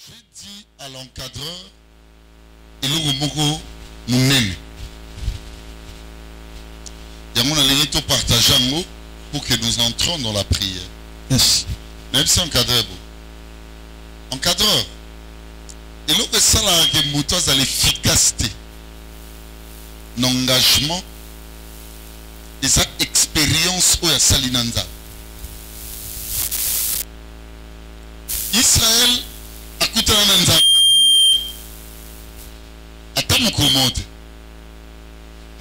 J'ai dit à l'encadreur, il y a beaucoup de monde. Il y a un partage pour que nous entrons dans la prière. Yes. Même si encadreur, il y a ça à l'efficacité, l'engagement et sa expérience où il y a Salinanza. Israël a coûté un anza. Attends mon commande.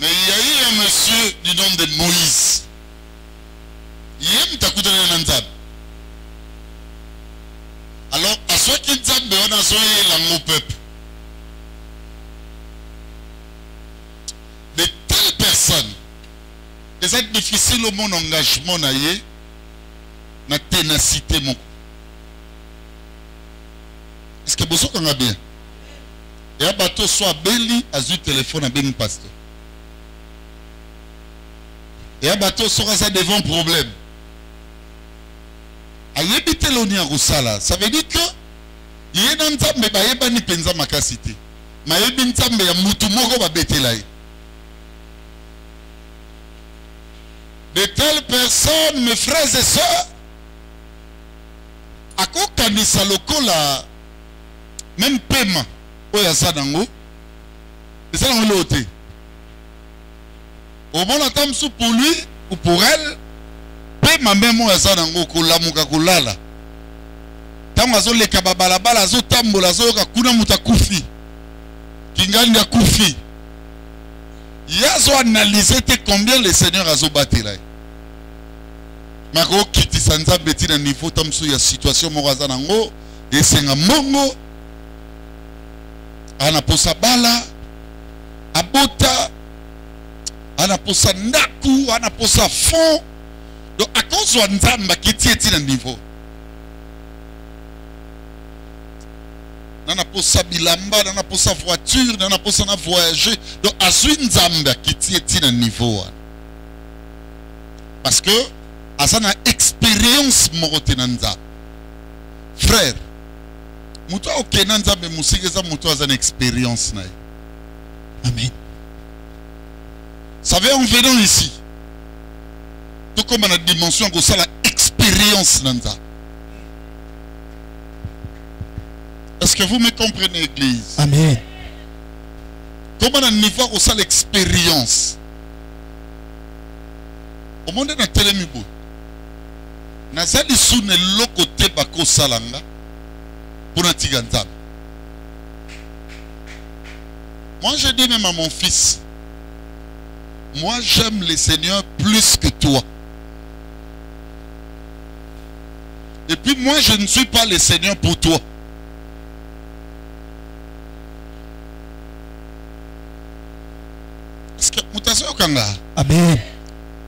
Mais il y a eu un monsieur du nom de Moïse. Il a coûté un anza. Alors, à ce qui est on a joué le peuple. De telles personnes, c'est difficile au mon engagement, na ténacité mon. Est-ce que vous avez bien? Et un bateau soit belli, a eu téléphone à bien pasteur. Et un bateau sera ça devant problème. A yébité l'oni à Roussala, ça veut dire que il y a un nzambe ba yeba ni penza makasité. Ma yebi nzambe ya mutu moko ba betelaï. De telles personnes, mes frères et sœurs, à quoi kanisa lokola même paiement, où il y a ça dans l'eau, c'est ça dans l'autre. Au bon attendre pour lui ou pour elle, paiement même où il y a ça dans l'eau, kulamuka kulala. Tant azo le kababala bala azo tambola azo kakuna mutakufi, kingani ya kufi. Yazo analyser combien le Seigneur azo battu là. Mais quand kiti sanza beti na niveau tamsu ya situation moraza nango, et c'est un mongo. Ana posa bala, abota, ana posa naku, ana posa fond. Donc à cause de nzamba qui est à niveau. Nana posa bilamba, nana posa voiture, nana posa na voyager. Donc à ce nzamba qui est à niveau. Parce que à ça na expérience morote nzamba. Frère, muto ok nanza be musigeza muto a une expérience na. Amen. Savez en venant ici, tout comme on a dimension que ça la expérience nanza. Est-ce que vous me comprenez, Église? Amen. Comment on a niveau que ça l'expérience? Au monde na telemibo. Nazali sune lokote bako salanga. Moi je dis même à mon fils, moi j'aime le Seigneur plus que toi. Et puis moi je ne suis pas le Seigneur pour toi. Est-ce que mutation kanga? Amen.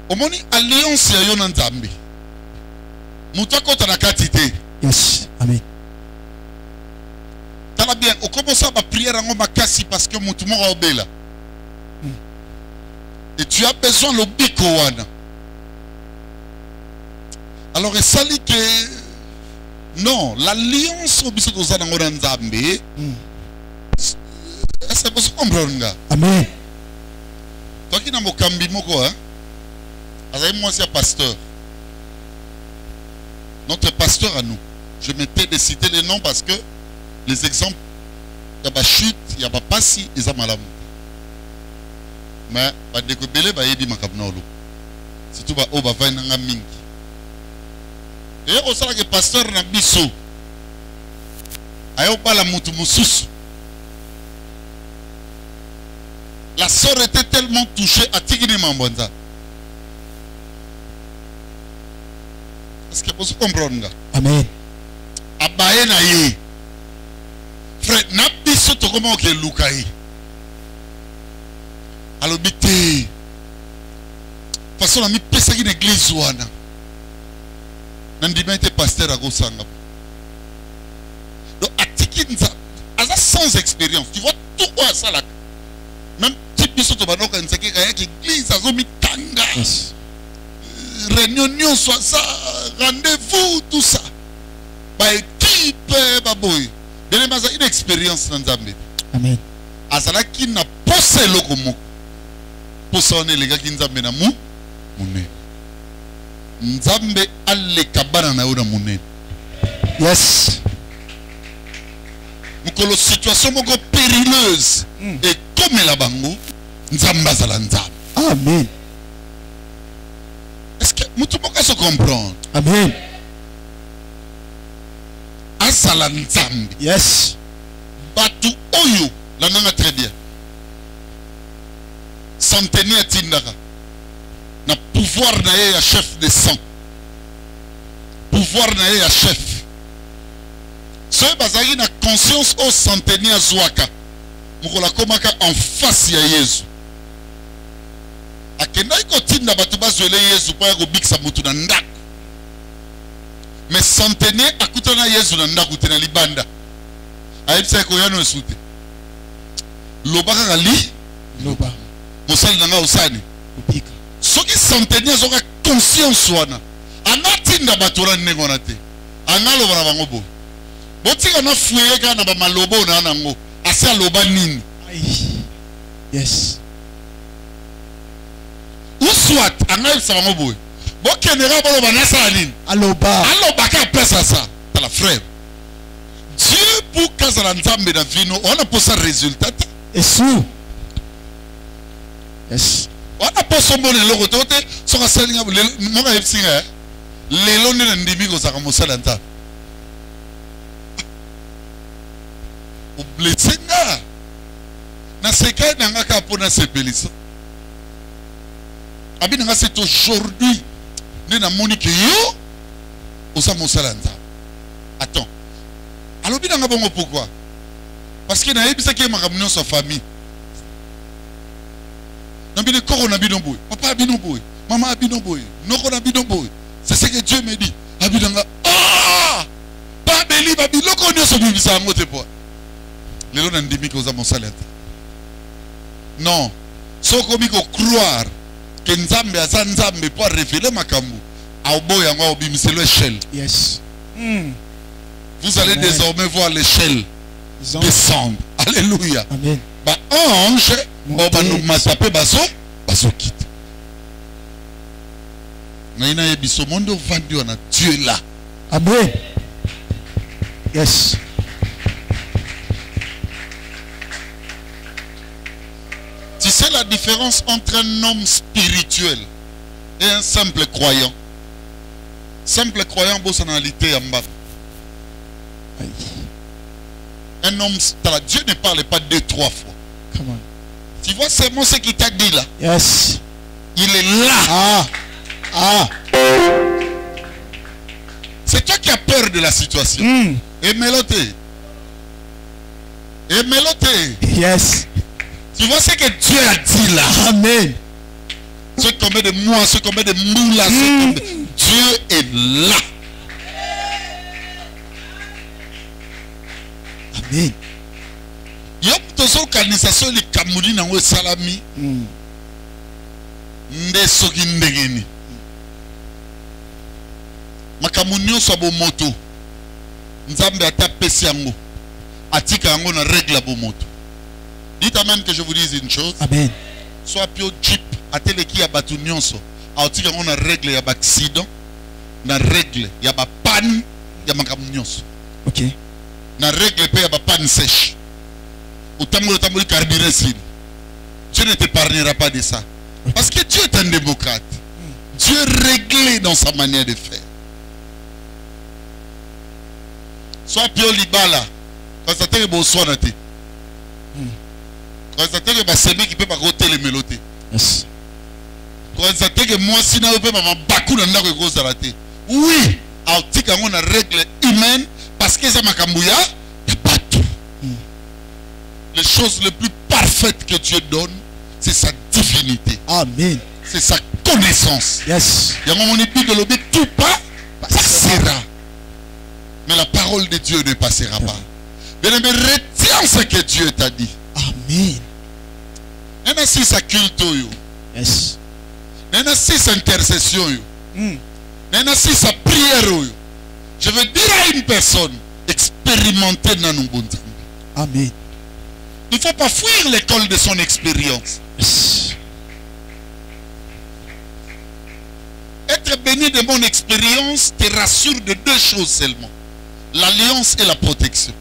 Au moins alliance ya yon nzambe. Mutako tanakatite. Yes. Amen. Bien, on commence à prier en makasi parce que mon tumor a obéi là. Et tu as besoin de l'obikowana. Alors, il s'agit que non, l'alliance au biso de Zanangoran Nzambe. Est-ce que vous comprenez? Amen. Toi qui n'as pas cambi moko, hein? Alors, moi, c'est pasteur. Notre pasteur à nous. Je m'étais de citer les noms parce que les exemples, il y a pas chute, il y a pas passi, ils ont mal. Mais pas de kobele ba yedi makabnolo. Surtout ba o ba va nanga mingi. Et au sala que pasteur na biso. Ayo bala mutu mususu. La sœur était tellement touchée à Tigini Mambonza. Est-ce que vous comprenez? Amen. Abaye na ye. Frère, n'a pas dit comment que Lukaï. Alors, bité. Parce qu'on a mis pesa qui l'église ouana. Nandima était pasteur à Gosanga. Donc, à Tikinza, sans expérience, tu vois tout quoi ça là. Même si tu as une église, à Zomitanga. Réunion, soit ça, rendez-vous, tout ça. Bah, équipe, baboy. Bien aimé, une expérience dans Nzambe. Amen. Azala qui n'a pas celle comme pour sonner les gars qui Nzambe na mu mune. Nzambe alle kabana na ora mune. Yes. Mukolo situation moko périleuse et comme la bango Nzambe azala Nzambe. Amen. Est-ce que mutu moko se comprendre? Amen. Azala Nzambe. Yes. Batu oyo la nanga très bien. Centenaire tindaka. Na pouvoir na ye ya chef de sang. Pouvoir na ye ya chef. Soye bazaki na conscience au centenaire zwaka. Mukola komaka en face ya Yesu. Akendai ko tinda batu bazwele Yesu pa ko bikisa mutu na ndako. Mais centenaire akutana Yesu na ndako tena libanda. Aïbsa ko yano esute. Lobaka gali Loba. Mosali nanga usani. Upika. Soki centenaire zoka conscience wana. Anatinda batura nengo na te. Angalo bana bango bo. Botika na fuye kana ba malobo na nango. Asa loba nini? Yes. Uswat angayo sa bango bo. Bo kenera bolo banasa nini? Aloba. Aloba ka pesa ça. T'as la frère. Dieu pour kazala nzambe na vino, on a pour ça résultat. Et sous. Yes. On a pas son bon le côté, son asalinga mo ka epsinga. Lelo ne ndimi ko saka mosala nta. O blessinga. Na seka nanga ka pona sepelisa. Abi nanga c'est aujourd'hui. Ne na monique yo. Osa mosala nta. Attends. Alors bien bon pourquoi? Parce que na yebisa ke makamno sa famille. Na bien corona bidon boy. Papa bidon boy. Maman bidon boy. Noko na bidon boy. C'est ce que Dieu me dit. Abidanga ah! Pas beli ba biloko nyo so bibisa ngote po. Lelo na ndimi ko za mosala. Non. Soko biko croire que Nzambe aza Nzambe pour révéler makambo. Aobo yango obimiselo échelle. Yes. Vous allez désormais voir l'échelle descendre. Alléluia. Amen. Bah ange, on va nous massapé baso quitte. Naina yebiso monde vendu on a Dieu là. Amen. Yes. Tu sais la différence entre un homme spirituel et un simple croyant. Simple croyant, personnalité en bas. Un homme, Dieu ne parle pas 2-3 fois. Come on. Tu vois seulement ce qu'il t'a dit là. Yes. Il est là. Ah. C'est toi qui as peur de la situation. Et méloté. Yes. Tu vois ce que Dieu a dit là. Amen. Ce combien de mois, ce combien de moula, Dieu est là. Amen. Yop tozo organisation li kamuni na we salami. Nde soki ndengeni. Makamuni so bo moto. Nzambe atapesi yango. Atika yango na règle bo moto. Dites amen que je vous dise une chose. Amen. Soit pio jeep ateleki ya batu nyonso. Atika yango na règle ya ba accident, na règle ya ba panne ya makamuni nyonso. OK. Na règle pe ya ba panne sèche. Autamoli carburant s'il. Dieu ne t'épargnera pas de ça. Parce que Dieu est un démocrate. Dieu est réglé dans sa manière de faire. Soit pio libala. Quand ça te bonsoir na te. Quand ça te ba semi qui peut pas roter les mélodies. Yes. Quand ça te que moi si na peut pas baku na ndako ko za te. Oui, autika on a règle humaine parce que ça makambuya y a pas tout. Les choses les plus parfaites que Dieu donne, c'est sa divinité. Amen. C'est sa connaissance. Yes. Il y a un moment de l'obé, tout pas passera. Mais la parole de Dieu ne passera pas. Bien aimé, retiens ce que Dieu t'a dit. Amen. Il y a 6 cultes. Yes. Il y a 6 intercessions. Il y a 6 prières. Je veux dire à une personne, expérimenter dans nos bons. Amen. Il ne faut pas fuir l'école de son expérience. Yes. Être béni de mon expérience te rassure de deux choses seulement. L'alliance et la protection.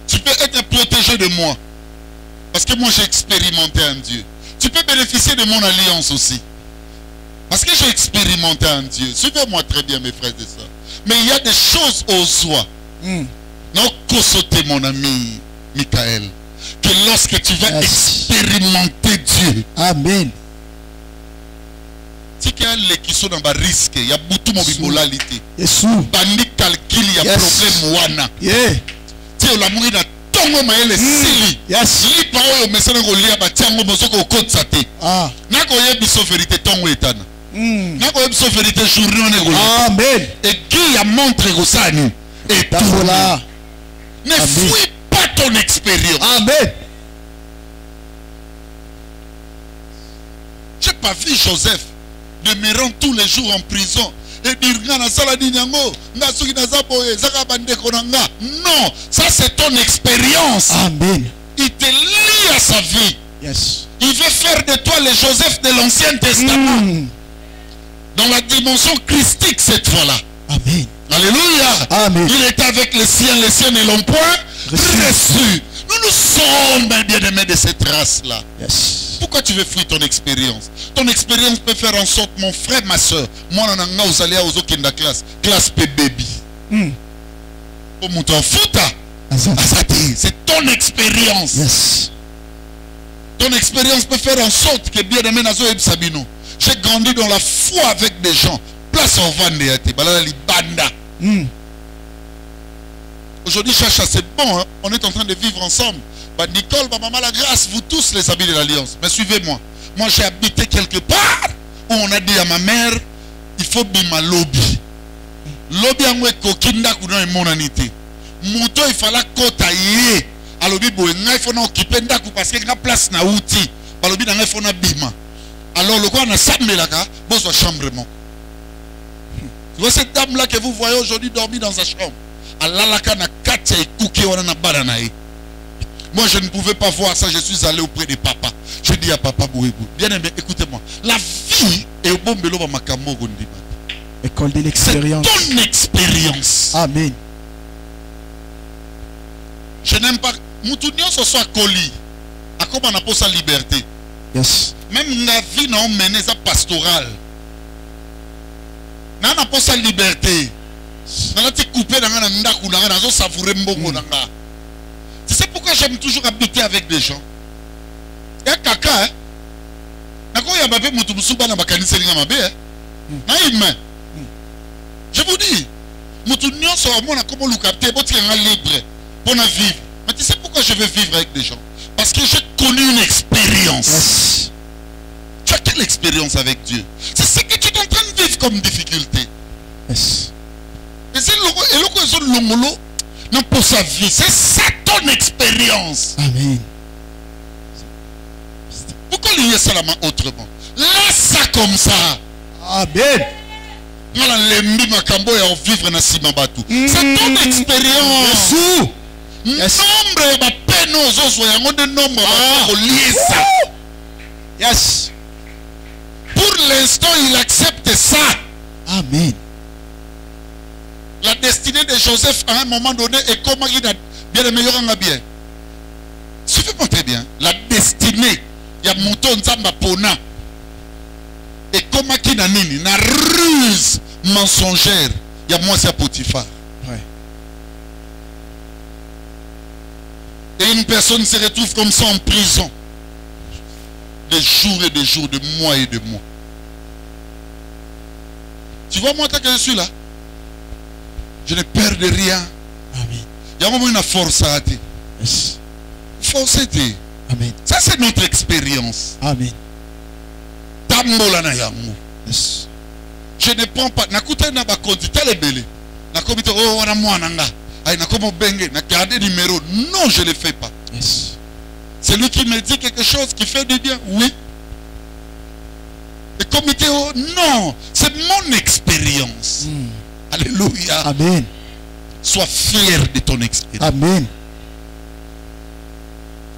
Tu peux être protégé de moi. Parce que moi j'ai expérimenté en Dieu. Tu peux bénéficier de mon alliance aussi. Parce que j'ai expérimenté en Dieu. Suivez-moi très bien mes frères et sœurs. Mais il y a des choses aux soi. Non, consultez mon ami Michael. Que lorsque tu vas expérimenter Dieu. Amen. Si il y a les qui sont dans le risque, il y a beaucoup de bipolarité. Yes. Bandi calcul, il y a problème wana. Yeah. Si on a mouru dans tongo maël sili. Yes. Li pa oyo mesana ko lia ba tiango bosoko ko tsate. Ah. Na ko yebi so vérité tongo etana. Na ko yebi so vérité journée ne ko. Amen. Et qui a montré ko sani. Et tout là. Ne fuis pas ton expérience. Amen. J'ai pas vu Joseph demeurant tous les jours en prison et dire non, ça c'est ton expérience. Amen. Il te lie à sa vie. Yes. Il veut faire de toi le Joseph de l'Ancien Testament. Dans la dimension christique cette fois-là. Amen. Alléluia. Amen. Il était avec les siens ne l'ont point reçu. Nous sommes bien-aimés de cette race-là. Yes. Pourquoi tu veux fuir ton expérience? Ton expérience peut faire en sorte, mon frère, ma soeur, moi, vous allez aux autres classe, classe P baby. Pour mon temps, fouta. C'est ton expérience. Yes. Ton expérience peut faire en sorte que bien-aimé Nazo et Sabino. J'ai grandi dans la foi avec des gens. Place en Vendéate, balala li banda. Aujourd'hui, Chacha, c'est bon, hein? On est en train de vivre ensemble. Bah, Nicole, bah, maman, la grâce, vous tous les amis de l'Alliance. Mais suivez-moi. Moi, j'ai habité quelque part où on a dit à ma mère, il faut bima lobby. Lobby en ouais kokinda kuna monanité. Mouto, il fallait kota yé. À lobby, il faut occuper ndaku parce qu'il y a place na outil. Bah, lobby, il faut na bima. Alors, le quoi, on a samé là, besoin chambrement. Tu vois cette dame-là que vous voyez aujourd'hui dormir dans sa chambre. Moi je ne pouvais pas voir ça, je suis allé auprès de papa. Je dis à papa Bouébou, bien aimé, écoutez-moi. La vie est au bon bélo makambo gondi. École de l'expérience. C'est ton expérience. Amen. Je n'aime pas. Moutounion ce soit colis. À comment on a sa liberté. Yes. Même la vie n'a mené sa pastorale. N'a pas sa liberté. Tu sais pourquoi j'aime toujours habiter avec des gens? Il y a caca, hein? Je vous dis, mais tu sais pourquoi je veux vivre avec des gens? Parce que j'ai connu une expérience. Yes. Tu as quelle expérience avec Dieu? C'est ce que tu es en train de vivre comme difficulté. Yes. Et c'est le non pour sa vie. C'est ça ton expérience. Amen. Pourquoi lier ça la main autrement? Laisse ça comme ça. Amen. C'est ton expérience. Yes. Nombre de peine aux autres, de nombre lier ça. Yes. Pour l'instant, il accepte ça. Amen. La destinée de Joseph à un moment donné est comment il a bien le meilleur en bien. Suivez-moi très bien. La destinée, il y a mouton nzamba pona. Et comment il a nini, na ruse mensongère, il y a moi c'est Potiphar. Ouais. Et une personne se retrouve comme ça en prison. Des jours et des jours, de mois et de mois. Tu vois moi tant que je suis là, je ne perds de rien. Amen. Il y a un moment une force à te. Yes. Force à te. Amen. Ça c'est notre expérience. Amen. Tambola na yango. Yes. Je ne prends pas. Nakuta na bakonti telebele. Nakomito oh wana mwana nga. Ay nakomo benge na garder numéro. Non, je ne le fais pas. Yes. C'est lui qui me dit quelque chose qui fait du bien. Oui. Et comité oh non, c'est mon expérience. Alléluia. Alléluia. Amen. Sois fier de ton expérience. Amen.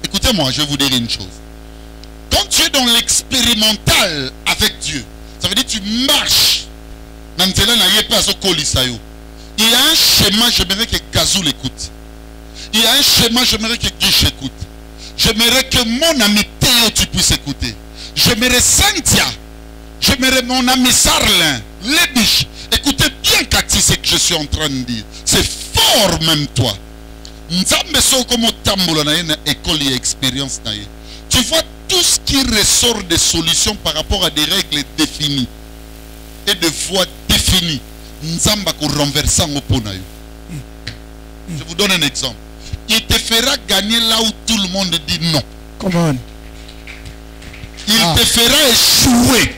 Écoutez-moi, je vais vous dire une chose. Quand tu es dans l'expérimental avec Dieu, ça veut dire que tu marches. Il y a un schéma, j'aimerais que Gazou l'écoute. Il y a un schéma, j'aimerais que Guiche écoute. J'aimerais que mon ami Théo, tu puisses écouter. J'aimerais Cynthia. J'aimerais mon ami Sarlin. Lébiche. Écoutez bien, Cathy, ce que je suis en train de dire. C'est fort, même toi. Tu vois tout ce qui ressort des solutions par rapport à des règles définies et de voies définies. Je vous donne un exemple. Il te fera gagner là où tout le monde dit non. Come on. Il te fera échouer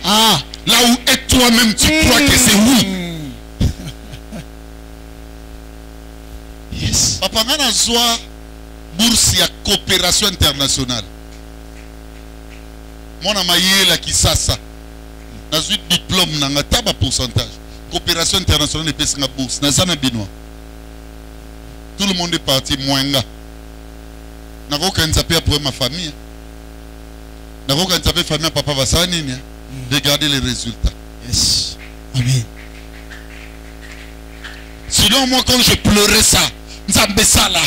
là où et toi-même tu crois que c'est oui. Yes. Papa ngana zwa bourse ya coopération internationale. Mona mayela kisasa. Na zwi diplôme na ngata ba pourcentage. Coopération internationale et pesa bourse. Na zana binois. Tout le monde est parti mwenga. Na roka nzapia pour ma famille. Na roka nzapia famille papa va ça nini. Regardez les résultats. Yes. Amen. Sinon moi quand je pleurais ça, Nzambe sala.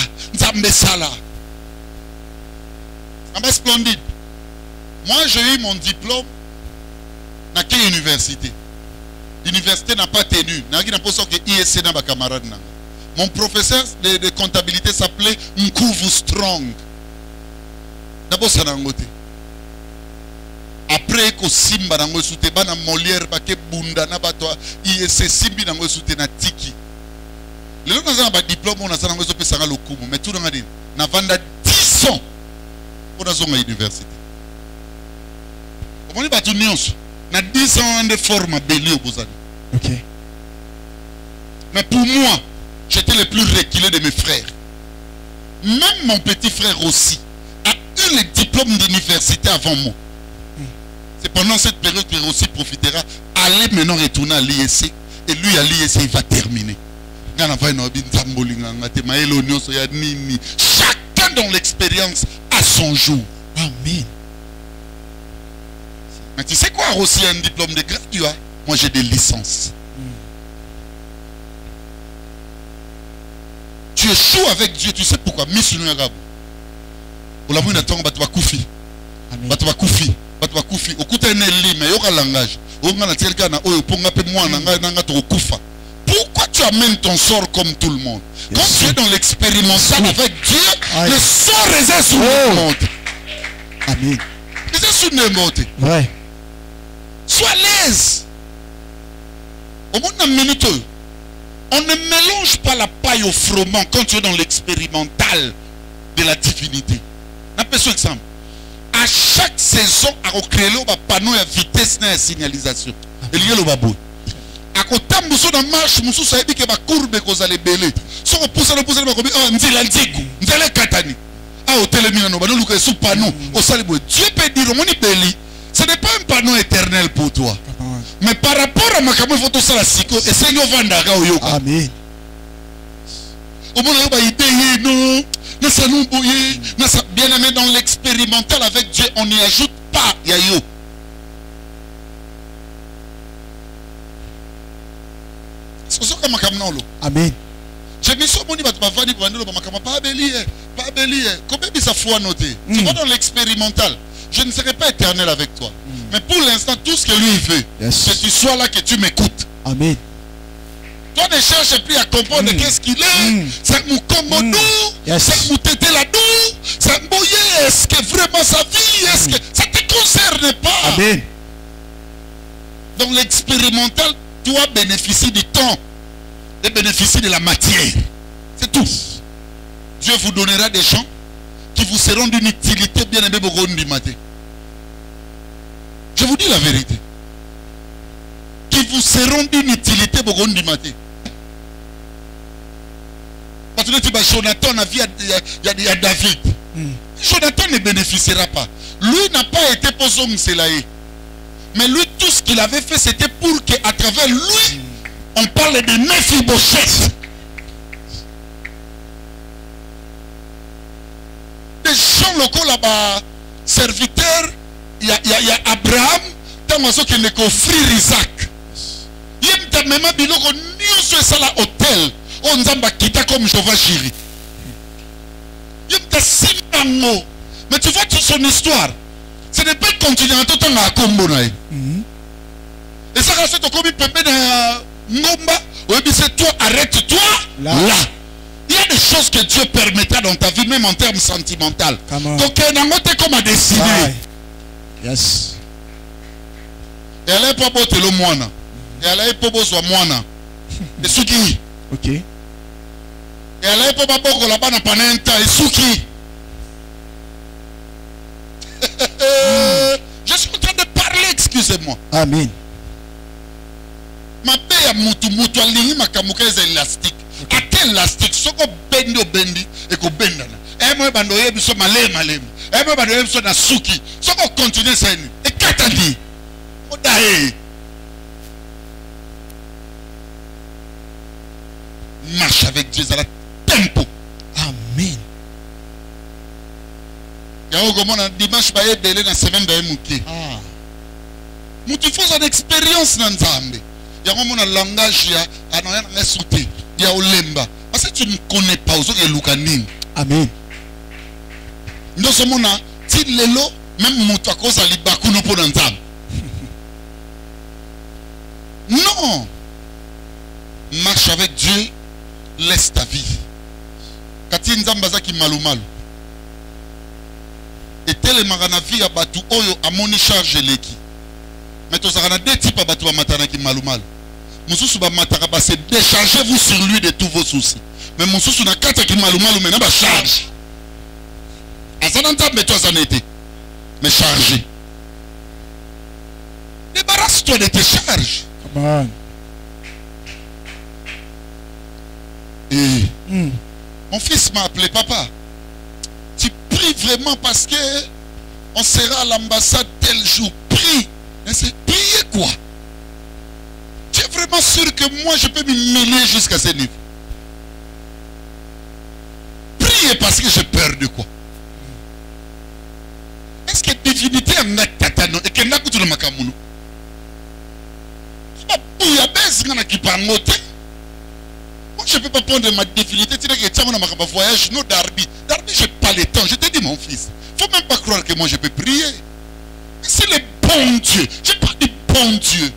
C'est splendide. Moi j'ai eu mon diplôme dans quelle université? L'université n'a pas tenu. Mon professeur de comptabilité s'appelait Nkuvu Strong. D'abord ça n'a ngoté. Après que Simba n'a ngoté, bana Molière baké bunda na batwa ISC Simbi n'a ngoté na tiki. Les gens ont un diplôme, on a un diplôme, mais tout le monde a 10 ans pour une université. On a 10 ans de forme à Béli au Bozani. Ok. Mais pour moi, j'étais le plus reculé de mes frères. Même mon petit frère aussi a eu le diplôme d'université avant moi. C'est pendant cette période qu'il aussi profitera. Allez maintenant retourner à l'ISC. Et lui à l'ISC, il va terminer. Chacun dans l'expérience a son jour. Amen. Mais tu sais quoi aussi un diplôme de graduat? Moi j'ai des licences. Tu échoues avec Dieu, tu sais pourquoi? Pourquoi tu amènes ton sort comme tout le monde? Quand tu es dans l'expérimental avec Dieu, le sort réside sur le monde. Amen. Réside sur le monde. Ouais. Sois à l'aise. Au moins d'une minute, on ne mélange pas la paille au froment quand tu es dans l'expérimental de la divinité. Un peu ce exemple. À chaque saison, à recréer le panneau à vitesse et signalisation. Et lié le babou. À côté de la marche, nous savons que la courbe est belée. Si on pousse le katani. Ah, au télémino, nous avons sous panneau. Dieu peut dire, ce n'est pas un panneau éternel pour toi. Mais par rapport à ma caméra photo, ça la psycho, et c'est nous vendara au yoga. Amen. Au moins, il y a une idée, non. Bien aimé, dans l'expérimental avec Dieu, on n'y ajoute pas yayo. Amen. Je me suis dit, tu vas dans l'expérimental. Je ne serai pas éternel avec toi. Mais pour l'instant, tout ce que lui veut, c'est que tu sois là, que tu m'écoutes. Amen. Toi ne cherches plus à comprendre qu'est-ce qu'il est. C'est mon commando. C'est mon tété là-dedans. C'est mon boyer. Est-ce que vraiment sa vie, est-ce que ça ne te concerne pas? Amen. Donc l'expérimental, toi bénéficie du temps et bénéficie de la matière. C'est tout. Dieu vous donnera des gens qui vous seront d'une utilité bien aimée pour du matin. Je vous dis la vérité. Qui vous seront d'une utilité pour du matin. Parce que tu vas Jonathan, il y a David. Jonathan ne bénéficiera pas. Lui n'a pas été posé cela. Mais lui, tout ce qu'il avait fait, c'était pour qu'à travers lui, On parle de Mephibosheth. Des gens locaux là-bas, serviteurs, il y a Abraham, tant qu'il ne offrir Isaac. Il y a même un biloko, nous sommes à l'hôtel, on nous a quitté comme Jehovah Jireh. Il y a Simango. Mais tu vois toute son histoire. Ce n'est pas continuer en tout temps à Combo. Et ça, c'est comme il peut mettre Ngomba. Oui, c'est toi, arrête-toi là. Il y a des choses que Dieu permettra dans ta vie, même en termes sentimentaux. Donc, il y a comme à décider. Yes. Et elle n'est pas beau, le moine. Et elle n'est pas beau, soit moine. Et Souki. Ok. Et elle n'est pas beau, là-bas, n'a pas un temps. Et Souki. Je suis en train de parler, excusez-moi. Amen. Ma paix à Moutou aligné ma kamoukaise élastique. À quel élastique? Ce qu'on bendi au bendi et qu'on bendana. Et moi, bandoye, biso malem. Et moi, bandoye, biso na souki. Ce qu'on continue, c'est une. Et katani. Odae. Marche avec Dieu à la tempo. Amen. Il y a un dimanche, il y a une semaine de Mouké. Moutou faut une expérience dans Nzambe. Il y a un langage, il y a un sauté, il y a un lemba. Parce que tu ne connais pas, il y a un loukanin. Amen. Nous sommes là, si l'élo, même Moutou à cause de l'Ibakuno pour Nzambe. Non. Marche avec Dieu, laisse ta vie. Kati Nzambe qui malou malou. Et tel est ma vie à Batou Oyo à mon charge leki. Mais tu as deux types à Batou à Matana qui malou mal. Moussou ba matara ba c'est déchargez-vous sur lui de tous vos soucis. Mais Moussou na quatre qui malou mal mais n'a pas charge. Azananta mais toi ça n'était. Mais chargé. Débarrasse-toi de tes charges. Come on. Et mon fils m'a appelé papa. Tu pries vraiment parce que on sera à l'ambassade tel jour. Prie. Mais c'est prier quoi? Tu es vraiment sûr que moi je peux me mêler jusqu'à ce niveau? Prier parce que j'ai peur de quoi? Est-ce que divinité est un tatano et qu'elle n'a pas tout le makamounou? Moi je ne peux pas prendre ma divinité. Tu dis que tu as un voyage, non Darby. Darby, je n'ai pas le temps. Je te dis mon fils. Il ne faut même pas croire que moi je peux prier. C'est le bon Dieu. Je parle du bon Dieu.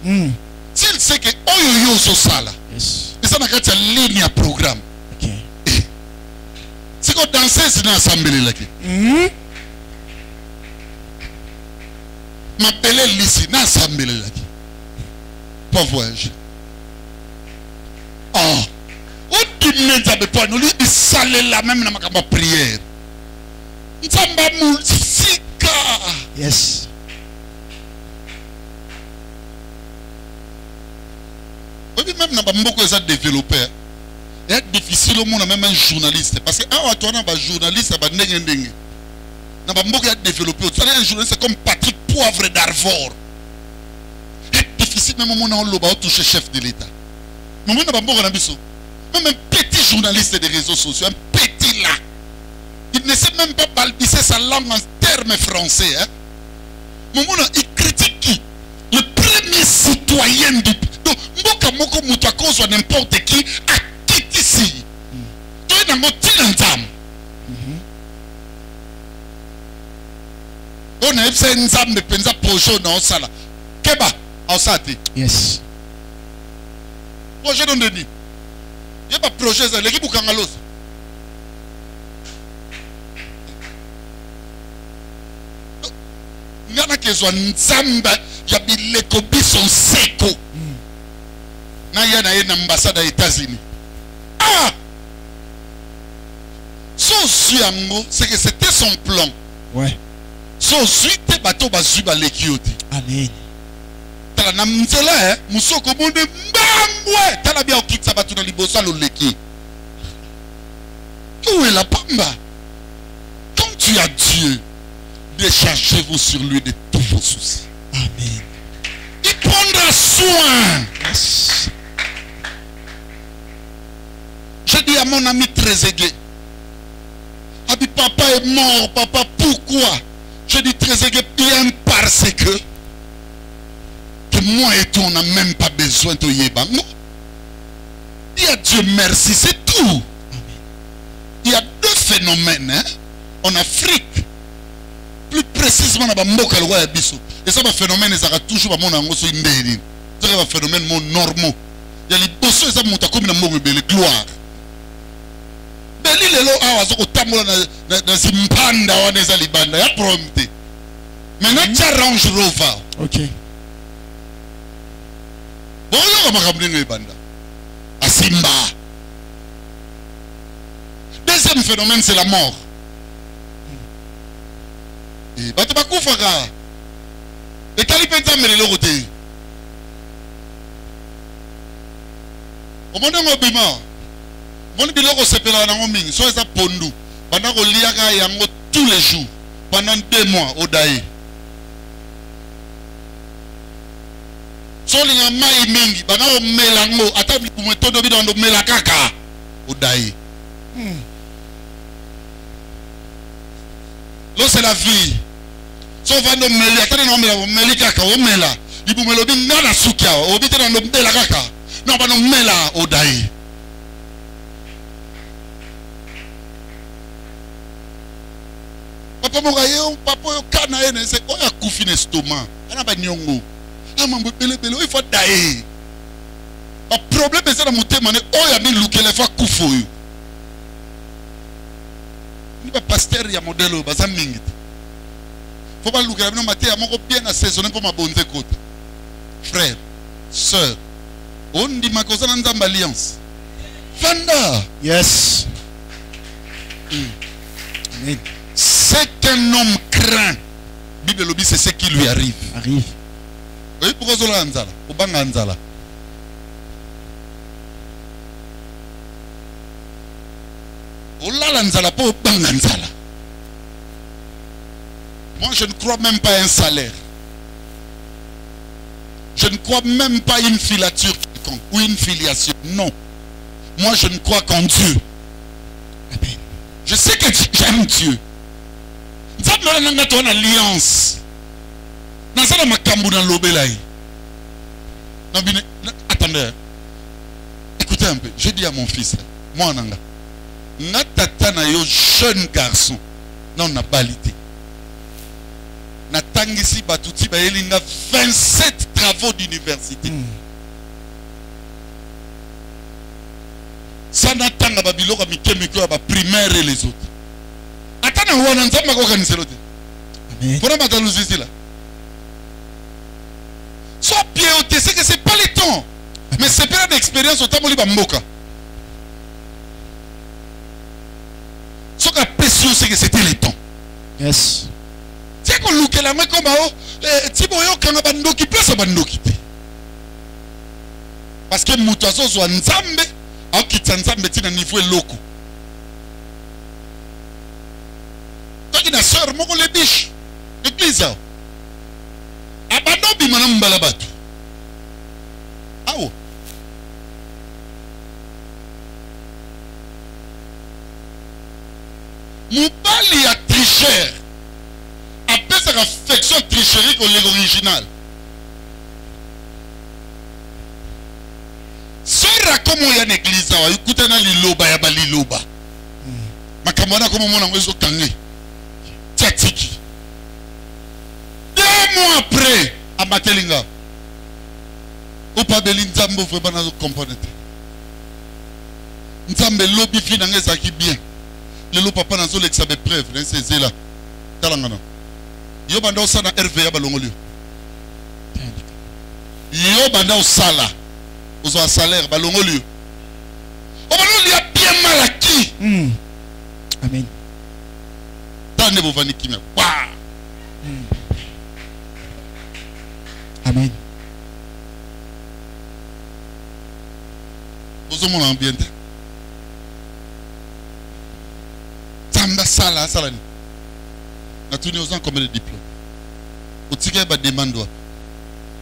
S'il sait que oh yo so sala. Yes. Et ça n'a qu'à ligne à programme. Ok. C'est qu'on danser c'est dans l'assemblée là. M'appeler ici dans l'assemblée là. Pas voyage. Oh. Où tu n'es pas nous lui salé là même dans ma prière. Nzamba mulsika. Yes. Oui, même dans beaucoup de développeurs, il est difficile au monde même un journaliste. Parce que ah, toi, un journaliste, il y a beaucoup de développeurs. Tu as un journaliste comme Patrick Poivre d'Arvor. Il est difficile même au monde où on touche chef de l'État. Mais moi, même un petit journaliste des réseaux sociaux, un petit là, il ne sait même pas balbutier sa langue en termes français. Hein? Mais moi, il critique qui? Le premier citoyen du pays. Donc, Mboka Moko Moutako soit n'importe qui à quitter ici. Tu es dans mon tilantam. On a fait un zam de penza projet dans le sala. Keba, en sati. Yes. Projet dans le nid. Il n'y a pas de projet, l'équipe ou Kangalos. Il y en a qui sont nzamba, il y a des copies sont seco. Il y a une ambassade aux États-Unis. Ah! C'est que c'était son plan. Ouais. So suite bateau bazuba lekioti. Amen. Tala na mzela musoko monde mbangwe tala bia okitsa batu na libosa lo leki. Où est la pamba? Quand tu as Dieu, déchargez-vous sur lui de tous vos soucis. Amen. Il prendra soin. Yes. à mon ami Trezeguet. Ah, papa est mort, papa, pourquoi? Je dis Trezeguet, bien parce que moi et toi, on n'a même pas besoin de Yebango. Il y a Dieu merci, c'est tout. Il y a deux phénomènes hein, en Afrique. Plus précisément, dans le Mboka Bisso. Et ça, le phénomène, ça a toujours un phénomène normal. Il y a les bossons, ça monte comme une gloire. Mais les gens qui ont été dans les banda, il y a problème. Maintenant, tu as Range Rover. Ok. Bon, il y a un banda. À Simba. Deuxième phénomène, c'est la mort. Et tu vas couper. Et tu vas mais le côté. Au moment où on bima, on dit que c'est pela na ngoming, so eza pondu. Pendant qu'on liaga yango tous les jours, pendant 2 mois au daï. So linga mai mingi, pendant qu'on melango, atabli pour me todo bi dans melakaka au daï. Là c'est la vie. So va no meli, atane no mela, meli kaka o mela. Ibu melobi ngana sukia, obi tena no melakaka. Non, pas non, mais là, au daï. Papa Morayo, papa Kanae, c'est quoi un coup fin estomac? Il n'y a pas de nyongo. Ah, maman, il faut daï. Le problème, c'est que monter, mané, oh, il y a mis l'ouké, il faut couper. Il n'y a pas pasteur, il y a modèle, il y a mingi. Il faut pas l'ouké, il y a bien assaisonné pour ma bonne côte. Frère, soeur. On dit ma cause dans alliance. Fanda. Yes. Amen. Ce qu'un homme craint, Bible lobby, c'est ce qui lui arrive. Arrive. Oui, pourquoi Zola Anzala? Obanga Anzala. Ola Anzala, pas Obanga Anzala. Moi, je ne crois même pas à un salaire. Je ne crois même pas à une filature ou une filiation. Non. Moi, je ne crois qu'en Dieu. Amen. Je sais que j'aime Dieu. Nous avons une alliance. Nous avons attendez. Écoutez un peu. Je dis à mon fils, moi, jeune garçon, non, n'a pas l'idée. Natangisi Batuti Baelinga 27 travaux d'université. Ça n'attend pas Biloko Mikemiko à primaire et les autres. Attends, on a un peu organisé l'autre. Amen. Pour la nous ici là. Soit pied au c'est que c'est pas le temps. Mais c'est pas d'expérience au temps où il va moka. Soit qu'à pression c'est que c'était le temps. Yes. C'est qu'on look la main comme Tiboyo quand on a bandoki place à bandoki. Parce que Moutazo soit Nzambe, à qui Nzambe tina niveau loko. Toi qui n'a sœur, mon les biches, l'église. Abandon bi manam balabatu. Ah oh. Moubali a tricheur. Après sa réflexion tricherie qu'on est original. Sora comme il y a une église, écoutez na liloba ya ba liloba. Makamwana comme mon angozo kangé. Tchatiki. 2 mois après, à Matelinga. Ou pas de l'Inzambo, faut pas nous comprendre. Nzambe lobby fi nangé zaki bien. Le lo papa nazo l'examen preuve, c'est là. Talangana. Yo banda osana RVA balongolio. Yo banda osala. Ozo salaire balongolio. O balongolio a bien mal acquis. Amen. Tande bo vani kimia. Amen. Ozo mon ambiente. Tamba sala sala ni. Na tuni ozan combien de diplômes? Au tigre ba demande.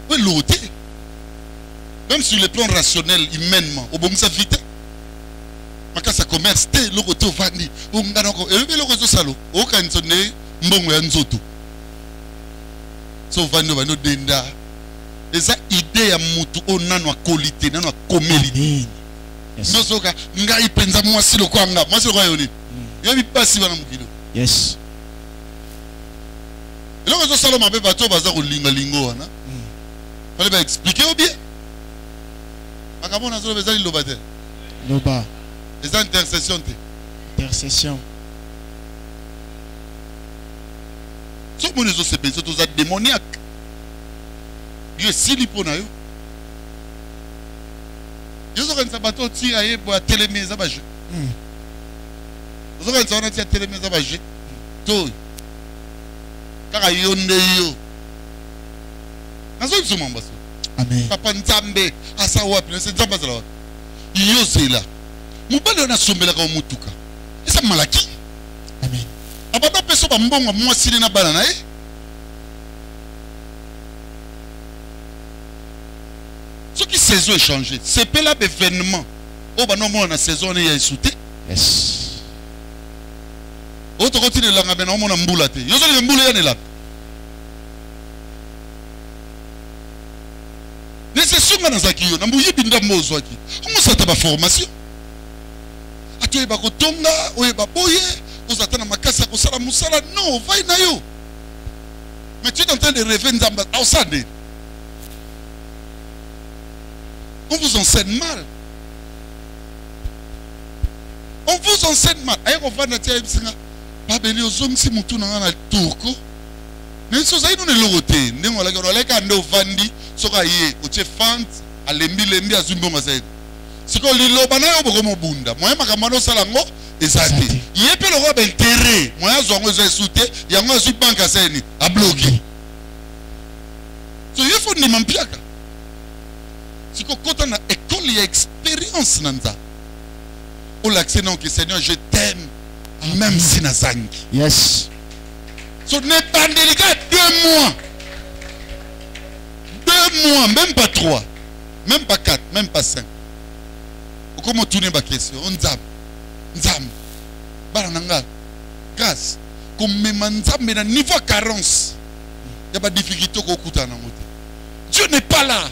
Oui, l'autre. Même sur le plan rationnel, humainement, au bon ça vite. Makasa université le côté vandi ongana ko et le côté salo o kan sonne mbongo ya nzoto so vandi vando denda eza idée ya mutu onano qualité nano komeli ndosoka ngai penza mwasi lo kwanga mwasi lo kwa yoni yebi pasi bana mukilo yes le côté salo mabe bato baza ko linga lingo wana fallait ba expliquer ou bien makabona zo bezali lo batel loba les intercessions intercession so mon zo se penso tous a démoniaque Dieu sili pona yo yo zo kan sabato ti aye bo telemeza ba je zo kan sa na ti telemeza ba je to kaka yonde yo nazo nzuma mbaso amen papa nzambe asa wapi na nzamba zala yo zela mobali ona sombela ka mutuka esa malaki amen abata peso ba mbongo mwasi na bana na ye ce qui saison est changé c'est pas là événement au ba no mo na saison ne ya isute yes o to continue la ngabena o mo na mbula te yo zo le mbula ya ne la c'est sunga na zaki yo na mbuyi binda mozo aki on s'attend ba formation atoye ba kotonga oye ba boye ozatana makasa ko sala musala non vai na yo mais tu es en train de rêver nzamba ausade on vous enseigne mal on vous enseigne mal aye ko vanda tia bisinga ba beli ozongisi mutu na na turko mais so zaino ne logote ndengo la ko leka ndo vandi soka ye oche fant alembi azumbonga zaidi siko liloba na yo boko mobunda moya makamano salango ezate ye pe lo ba intérêt moya zongo zo esute yango azu banka seni a bloqué so ye fo ni mampiaka siko kota na école ya expérience nanda o l'accès non que Seigneur je t'aime même si na zangi yes so ne pas délicat 2 mois 2 mois, même pas 3, même pas 4, même pas 5. Comment tourner ma question? On zam, barananga, grâce. Comme même zam, mais niveau carence, il y a pas de difficulté au coup d'un Dieu n'est pas là.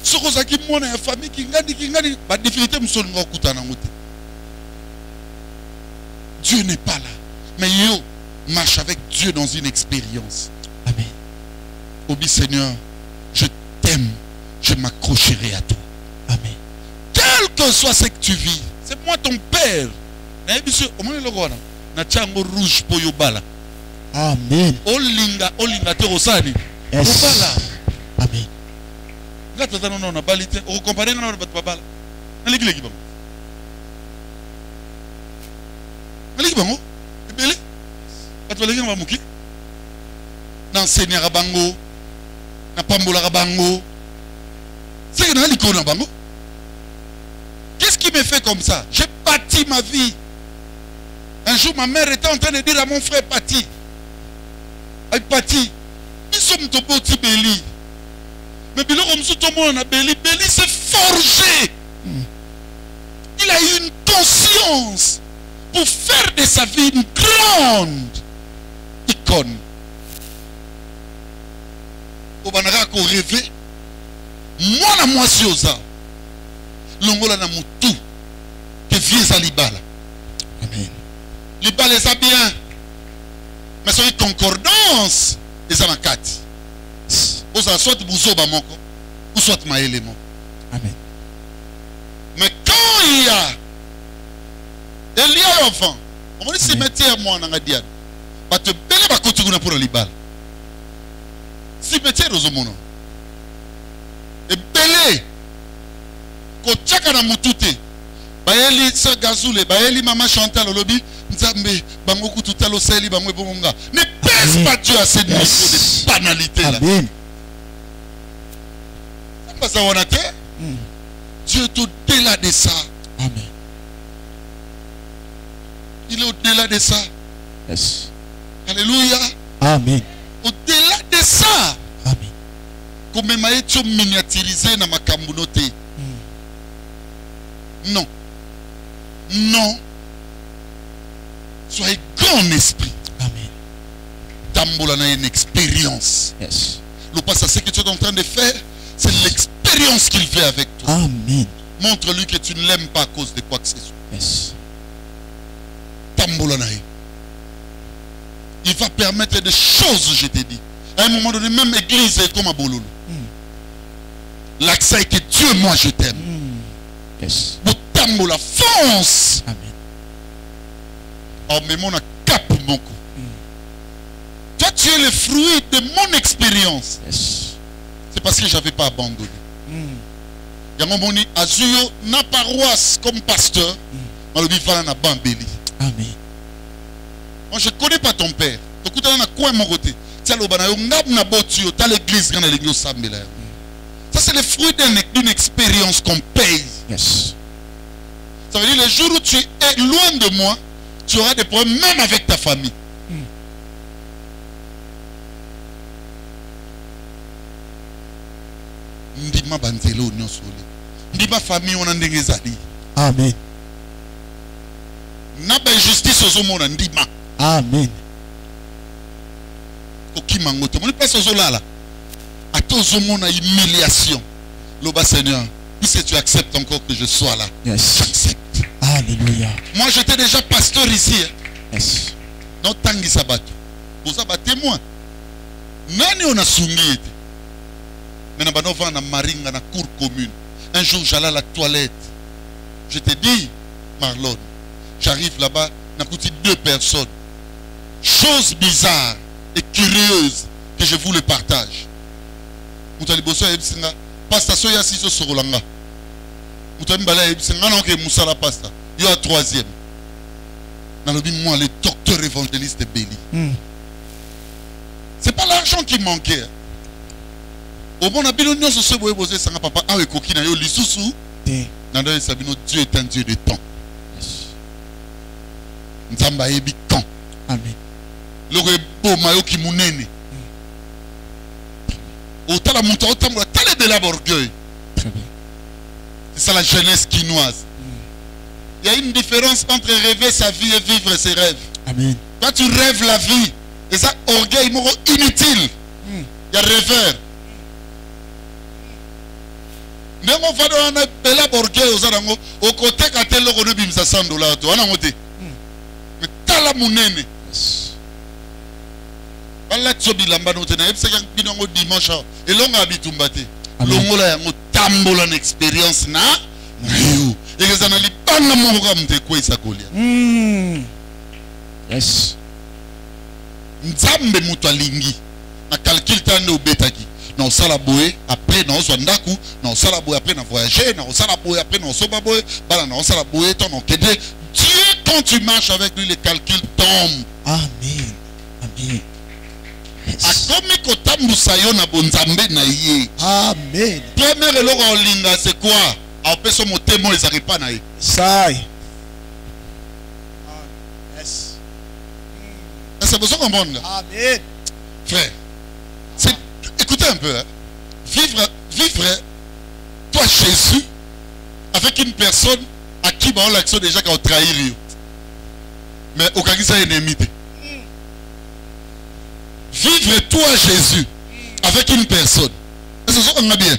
Ce que ça qui monte la famille qui gagne, pas de difficulté me sonne au coup d'un Dieu n'est pas là. Mais yo marche avec Dieu dans une expérience. amen Obi Seigneur, je t'aime, je m'accrocherai à toi. amen Quel que soit ce que tu vis, c'est moi ton père. Na chango rouge po yobala. amen Olinga te rosani. yes Yobala. amen Nga tata non na balite, o comparer na bat babala. Na legi bango. Na legi bango. Ebele. Bat legi na muki. Na enseigner bango. Na pambola bango. C'est que na liko na bango. Qu'est-ce qui me fait comme ça? J'ai bâti ma vie. Un jour, ma mère était en train de dire à mon frère Pati, Pati, nous sommes ton petit Béli. Mais Béli, comme tout le monde a Béli, Béli s'est forgé. Il a eu une conscience pour faire de sa vie une grande icône. Au banara qu'on rêvait, moi si osa, l'ongola na mutu, que vieux alibala. amen Les balles ça bien. Mais c'est une concordance. Les amakati. Ou ça soit bouzoba moko. Ou soit ma élément. amen Mais quand il y a enfant. On va dire cimetière moi en Angadiane. Ba te bele ba kotiguna pour les balles. Cimetière aux homono. Et belé. Ko tchaka na mutute. Bayeli sa gazoule, bayeli maman Chantal au lobby. Nzambe, bango kututalo seli bango ebonga. Ne pèse pas Dieu à cette niveau de banalité là. amen Ça on a terre. Dieu est au-delà de ça. amen Il est au-delà de ça. yes Alléluia. amen Au-delà de ça. amen Comme maïtio miniaturisé na makambunote. Non. Non. Soyez grand en esprit. Amen. Tambola na une expérience. Yes. Le passé, ce que tu es en train de faire, c'est l'expérience qu'il fait avec toi. Amen. Montre-lui que tu ne l'aimes pas à cause de quoi que ce soit. Yes. Tambola na. Il va permettre des choses, je t'ai dit. À un moment donné, même l'église est comme à Bololo. L'accès est que Dieu, moi, je t'aime. Yes. Tambola, fonce. Amen. Oh, mais mon cap, mon coup. Toi, tu es le fruit de mon expérience. Yes. C'est parce que je n'avais pas abandonné. Yamomoni Azuyo, na paroisse comme pasteur, malobi fala na bambeli. Amen. Moi, je ne connais pas ton père. Tu as un coin mon côté. Ça, c'est le fruit d'une expérience qu'on paye. Yes. Ça veut dire le jour où tu es loin de moi, tu auras des problèmes même avec ta famille. Ndima banzelo nyosole. Ndima famille on ndenge ezali. Amen. Na ba justice ozomona ndima. Amen. Okima ngoto. Mon pas ozolala. Ato ozomona humiliation. Loba Seigneur, puisque tu acceptes encore que je sois là. Yes. J'accepte. Alléluia. Moi j'étais déjà pasteur ici. Yes. Non tangi sabato. Vous avez témoin. Nani on a soumis. Mais on na maringa na cour commune. Un jour j'allais à la toilette. Je te dis, Marlon, j'arrive là-bas, n'a coûté 2 personnes. Chose bizarre et curieuse que je vous le partage. Moutali boso ebsinga, pasta soya siso sorolanga. Moutali mbala ebsinga non ke musala pasta. Yo a 3e. Nalobi moi le docteur évangéliste Béli. C'est pas l'argent qui manquait. Au bon abino nyonso se boye bosé sanga papa awe koki na yo lisusu. Nando sabino Dieu est un Dieu de temps. Nzamba yebi quand. Amen. Loko bo mayo ki munene. Otala monta otambola tale de la orgueil. Très bien. C'est ça la jeunesse quinoise. Il y a une différence entre rêver sa vie et vivre ses rêves. Amen. Quand tu rêves la vie, et ça orgueil moro inutile. Il y a rêveur. Mais on va dans un bel orgueil aux arango au côté quand elle a bimsa $100 to ana ngote. Mais tala munene. Wala tsobi lamba no tena ebse kan binongo dimanche et longa habitumbate. Longola yango tambola na expérience na yo. Et les anali banga mo ko mte ko isa kolia. Yes. Nzambe mutu alingi. Na calcul tande obetaki. Non salaboé après non sondaku non salaboé après non voyager non salaboé après non sobaboé bala non salaboé ton kede Dieu quand tu marches avec lui les calculs tombent. Amen. Amen. Yes. Akomi kotambu sayo na bonzambe na yé. Amen. Premier eloko olinga c'est quoi? A peso motemo ezari pa na yé. Sai. Yes. C'est besoin comprendre. Amen. Frère. C'est écoutez un peu, hein. Vivre, toi Jésus, avec une personne à qui on l'action déjà qu'on trahir. Mais au cas où ça est ennemi. Vivre toi Jésus, avec une personne. Est-ce que on a bien?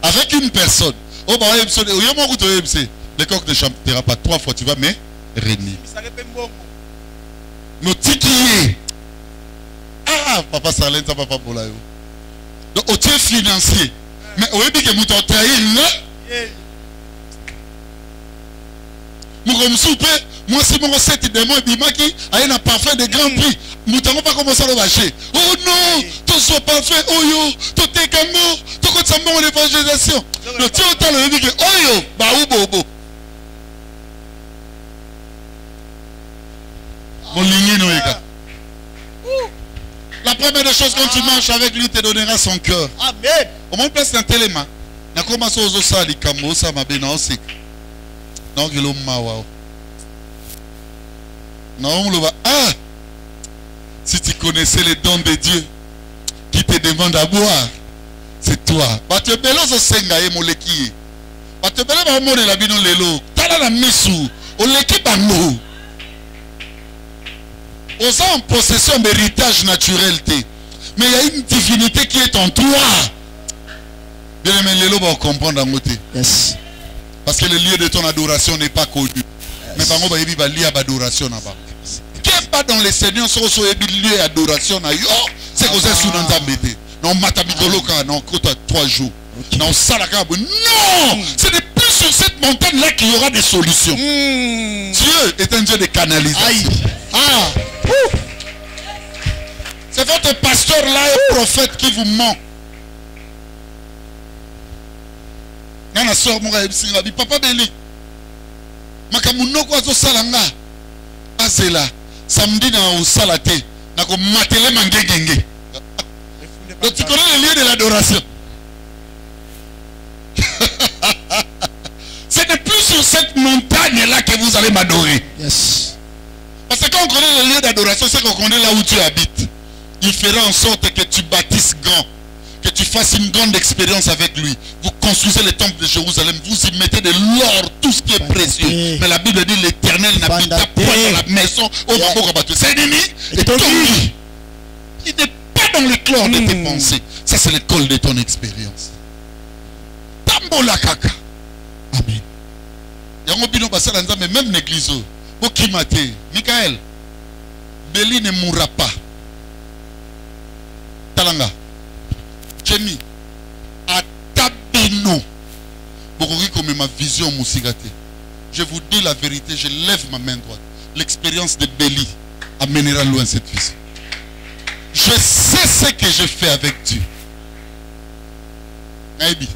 Avec une personne. Oh bah le coq ne chantera pas 3 fois, tu vas mais régner. Nous tiquillés. Ah, papa Salène, ça papa Bolayo. Donc, au tiers financier. Mais au début que vous t'en trahissez, là. Nous comme souper, moi c'est mon recette de moi, Bimaki, a un parfum de grand prix. Nous n'avons pas commencé à le vacher. Oh non, tout soit parfait, oh yo, tout est gango, tout comme ça, mon évangélisation. Le tiers au temps, le début que, oh yo, bah ou bobo. Mon ligne, nous, les gars. La première des choses, quand tu marches avec lui, il te donnera son cœur. Amen. Au moins, place un téléma. Na commencé aux osas, les camos, ça m'a bien aussi. Non, il est mawa. Non, on le va. Ah! Si tu connaissais les dons de Dieu qui te demandent à boire, c'est toi. Bah, tu es bello au senga et moleki. batebele ba mone la bino lelo tala na misu oleki bango osa en possession d'héritage naturel te mais il y a une divinité qui est en toi. Bien aimé lelo ba comprendre en côté. Yes. Parce que le lieu de ton adoration n'est pas connu. Mais bango ba yebi ba lieu d'adoration na ba. Qui est pas dans les seigneurs so yebi lieu d'adoration na yo c'est que c'est sous nzambe te. Non matamikoloka non kota 3 jours. Non salaka non, ce n'est plus sur cette montagne là qu'il y aura des solutions. Dieu est un Dieu de canalisation. Aïe. Ah. C'est votre pasteur là et prophète qui vous ment. Nana sœur mon papa Beli. Makamunoko azo salanga. Azela. Samedi na au salate. Na ko matele mangengenge. Donc tu connais le lieu de l'adoration. Ce n'est plus sur cette montagne là que vous allez m'adorer. Yes. Parce que quand on connaît le lieu d'adoration, c'est qu'on connaît là où tu habites. Il fera en sorte que tu bâtisses grand, que tu fasses une grande expérience avec lui. Vous construisez le temple de Jérusalem, vous y mettez de l'or, tout ce qui est précieux. Mais la Bible dit l'Éternel n'habite pas dans la maison au Baborabatou. C'est ennemi et ton lit. Il n'est pas dans le cœur de tes pensées. Ça, c'est l'école de ton expérience. Tambola kaka. Amen. Yango bino basala nzambe même l'église. Bokimate. Michael. Beli ne mourra pas. Talanga. Jenny. Atabino. Bokoki comme ma vision musigate. Je vous dis la vérité, je lève ma main droite. L'expérience de Beli amènera loin cette vision. Je sais ce que je fais avec Dieu. Naïbi.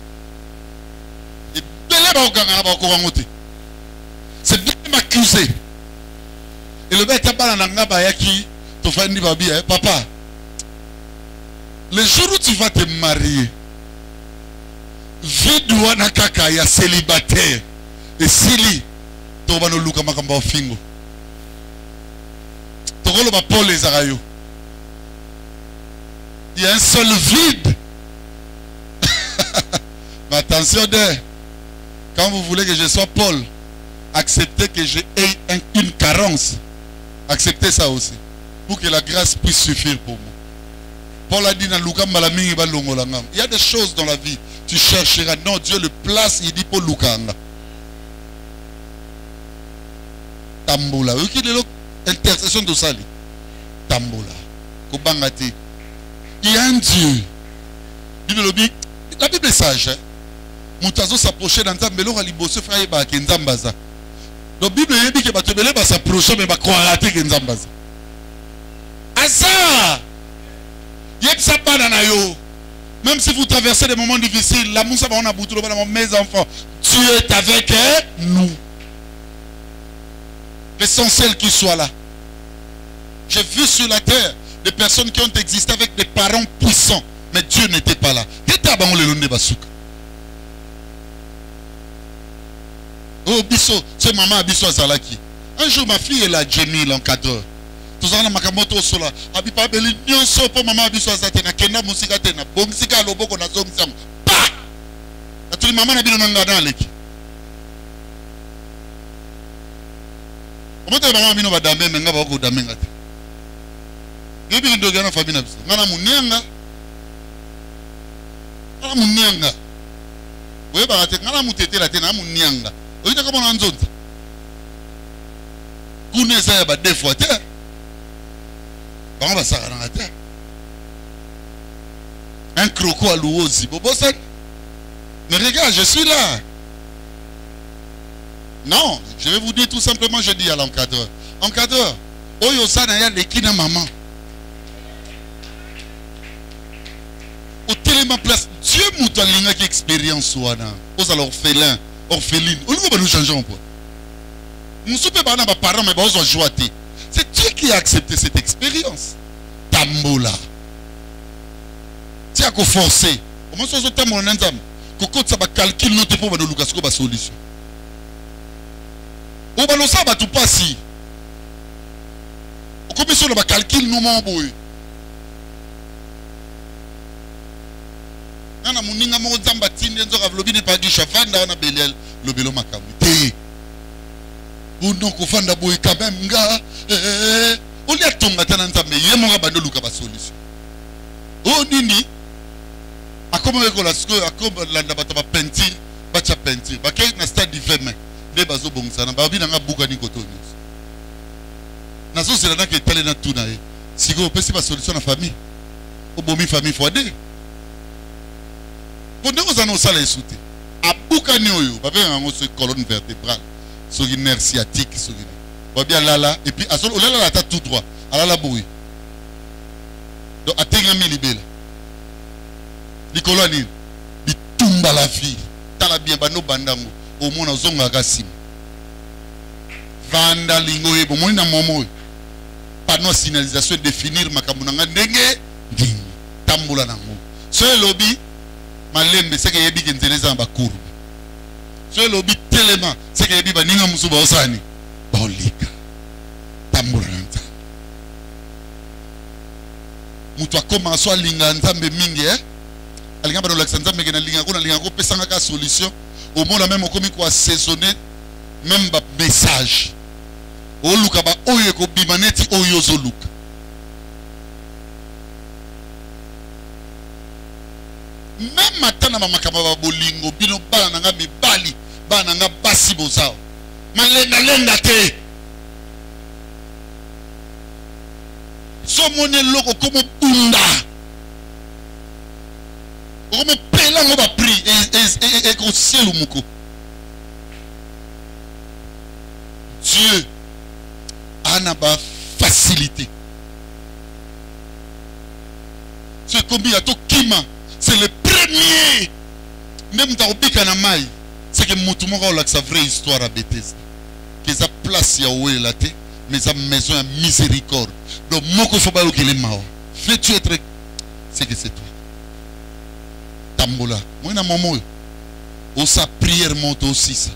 C'est bien de m'accuser. Et le bête a pas qui te fait une babi, papa. Le jour où tu vas te marier, Vidouana kaka ya célibataire. Et Sili, tu vas nous luka makamba fingo. Tu vas le Paul les arayo. Il y a un seul vide. Mais attention d'eux. Quand vous voulez que je sois Paul, acceptez que j'ai une carence. Acceptez ça aussi. Pour que la grâce puisse suffire pour moi. Paul a dit dans Luka Malami, il y a des choses dans la vie. Tu chercheras. Non, Dieu le place, il dit pour Lukanga. Tambola. Vous qui intercession de Sali. Tambola. Kobangati. Il y a un Dieu. La Bible est sage. Moutazo s'approchait dans Zambelo, Aliboso frère ba Kenzambaza. La Bible dit que Batebele va s'approcher mais va croire à Kenzambaza. Asa! Yepsa pas dans yo. Même si vous traversez des moments difficiles, la moussa va en aboutir mes enfants. Dieu est avec nous. L'essentiel qu'il soit là. J'ai vu sur la terre des personnes qui ont existé avec des parents puissants, mais Dieu n'était pas là. Oh, biso, c'est maman Abiso Azalaki. Un jour, ma fille est là, Jenny, l'encadreur. Tout ça, Makamoto Sola. Abipa Beli, Nyonso, pour maman Abiso Azatena, Kena Musika Tena, Bongsika Loboko na Zongzam. Pa! La tous les mamans n'habitent pas dans l'équipe. Comment tu as maman Abino va damer, mais n'a pas beaucoup damer. Il y a des gens qui ont famille. Il y a des gens qui ont Munianga. Vous voyez, ngana mutete la tena Munianga. Vous voyez comment on en zone. Kouneza ba deux fois terre. Comment va ça dans la terre? Un croco à l'ouosi. Bobosan. Mais regarde, je suis là. Non, je vais vous dire tout simplement, je dis à l'encadreur. Encadreur, Oyosa na ya lekina maman. Au téléma place, Dieu m'a qui expérience ouana. Aux orphelins, orphelines. On ne va nous changer en point. Nous ne sommes pas nos parents, mais nous sommes joyeux. C'est Dieu qui a accepté cette expérience. Tambola. Tu as qu'à forcer. Comment ça se fait mon entame? Coco ça va calculer notre pour nous lucasco ba solution. Au ballon ça va tout passer. Au commission va calculer nous mon boy. Nana muninga mo zamba tinde nzoka vlobi ne pas gisha fanda wana belel lobelo makamu. Te. Uno ko fanda boy quand même nga on y a tonga tana nzambe ye mo ngabando luka ba solution. O nini akoma ko la sko akoma landa bato ba peinture bacha peinture ba kay na stade d'hiver nde bazo bongisa na ba bina nga buka ni koto nyos. Na so c'est là que tele na tuna e. Siko pesi ba solution na famille. O bomi famille foide. Pendant que vous en avez sauté, à Boukani Oyo, vous avez une colonne vertébrale, sur une nerf sciatique, sur une. Vous bien là, et puis à ce moment-là, la tête tout droit, à la boue. Donc, à Tengami Libel, les colonies, les tombes à la fille, Talabia Bano Bandango, au monde en Zonga Gassim. Vandalingo et bon, mon amour, pas de signalisation définir ma camunanga dengue, Tamboula Nango. Ce lobby, malembe c'est que yebi kenzeleza ba courbe so lobi telema c'est que yebi baninga musuba osani bolika tambula nza mutu akoma so alinga nzambe mingi alinga ba relaxa nzambe ke na linga ko pesanga ka solution au monde même okomi ko assaisonner même ba message o luka ba oyo ko bimaneti oyo zo luka. Même maintenant na makamaba bolingo bino bana nanga mibali bana nanga basi bozao malenga te so mone loko como bunda como pela ngo ba pri e ko cielo muko Dieu ana ba facilité c'est combien to kima. C'est le premier. Même dans le Kanamai, c'est que Moutoumora a sa vraie histoire à Bethesda. Que sa place Yahweh là, mais sa maison a miséricorde. Donc, Moko Foba Okele Mao. Fais-tu être. C'est que c'est toi. Tambola. Moi, na maman. Ou sa prière monte aussi ça.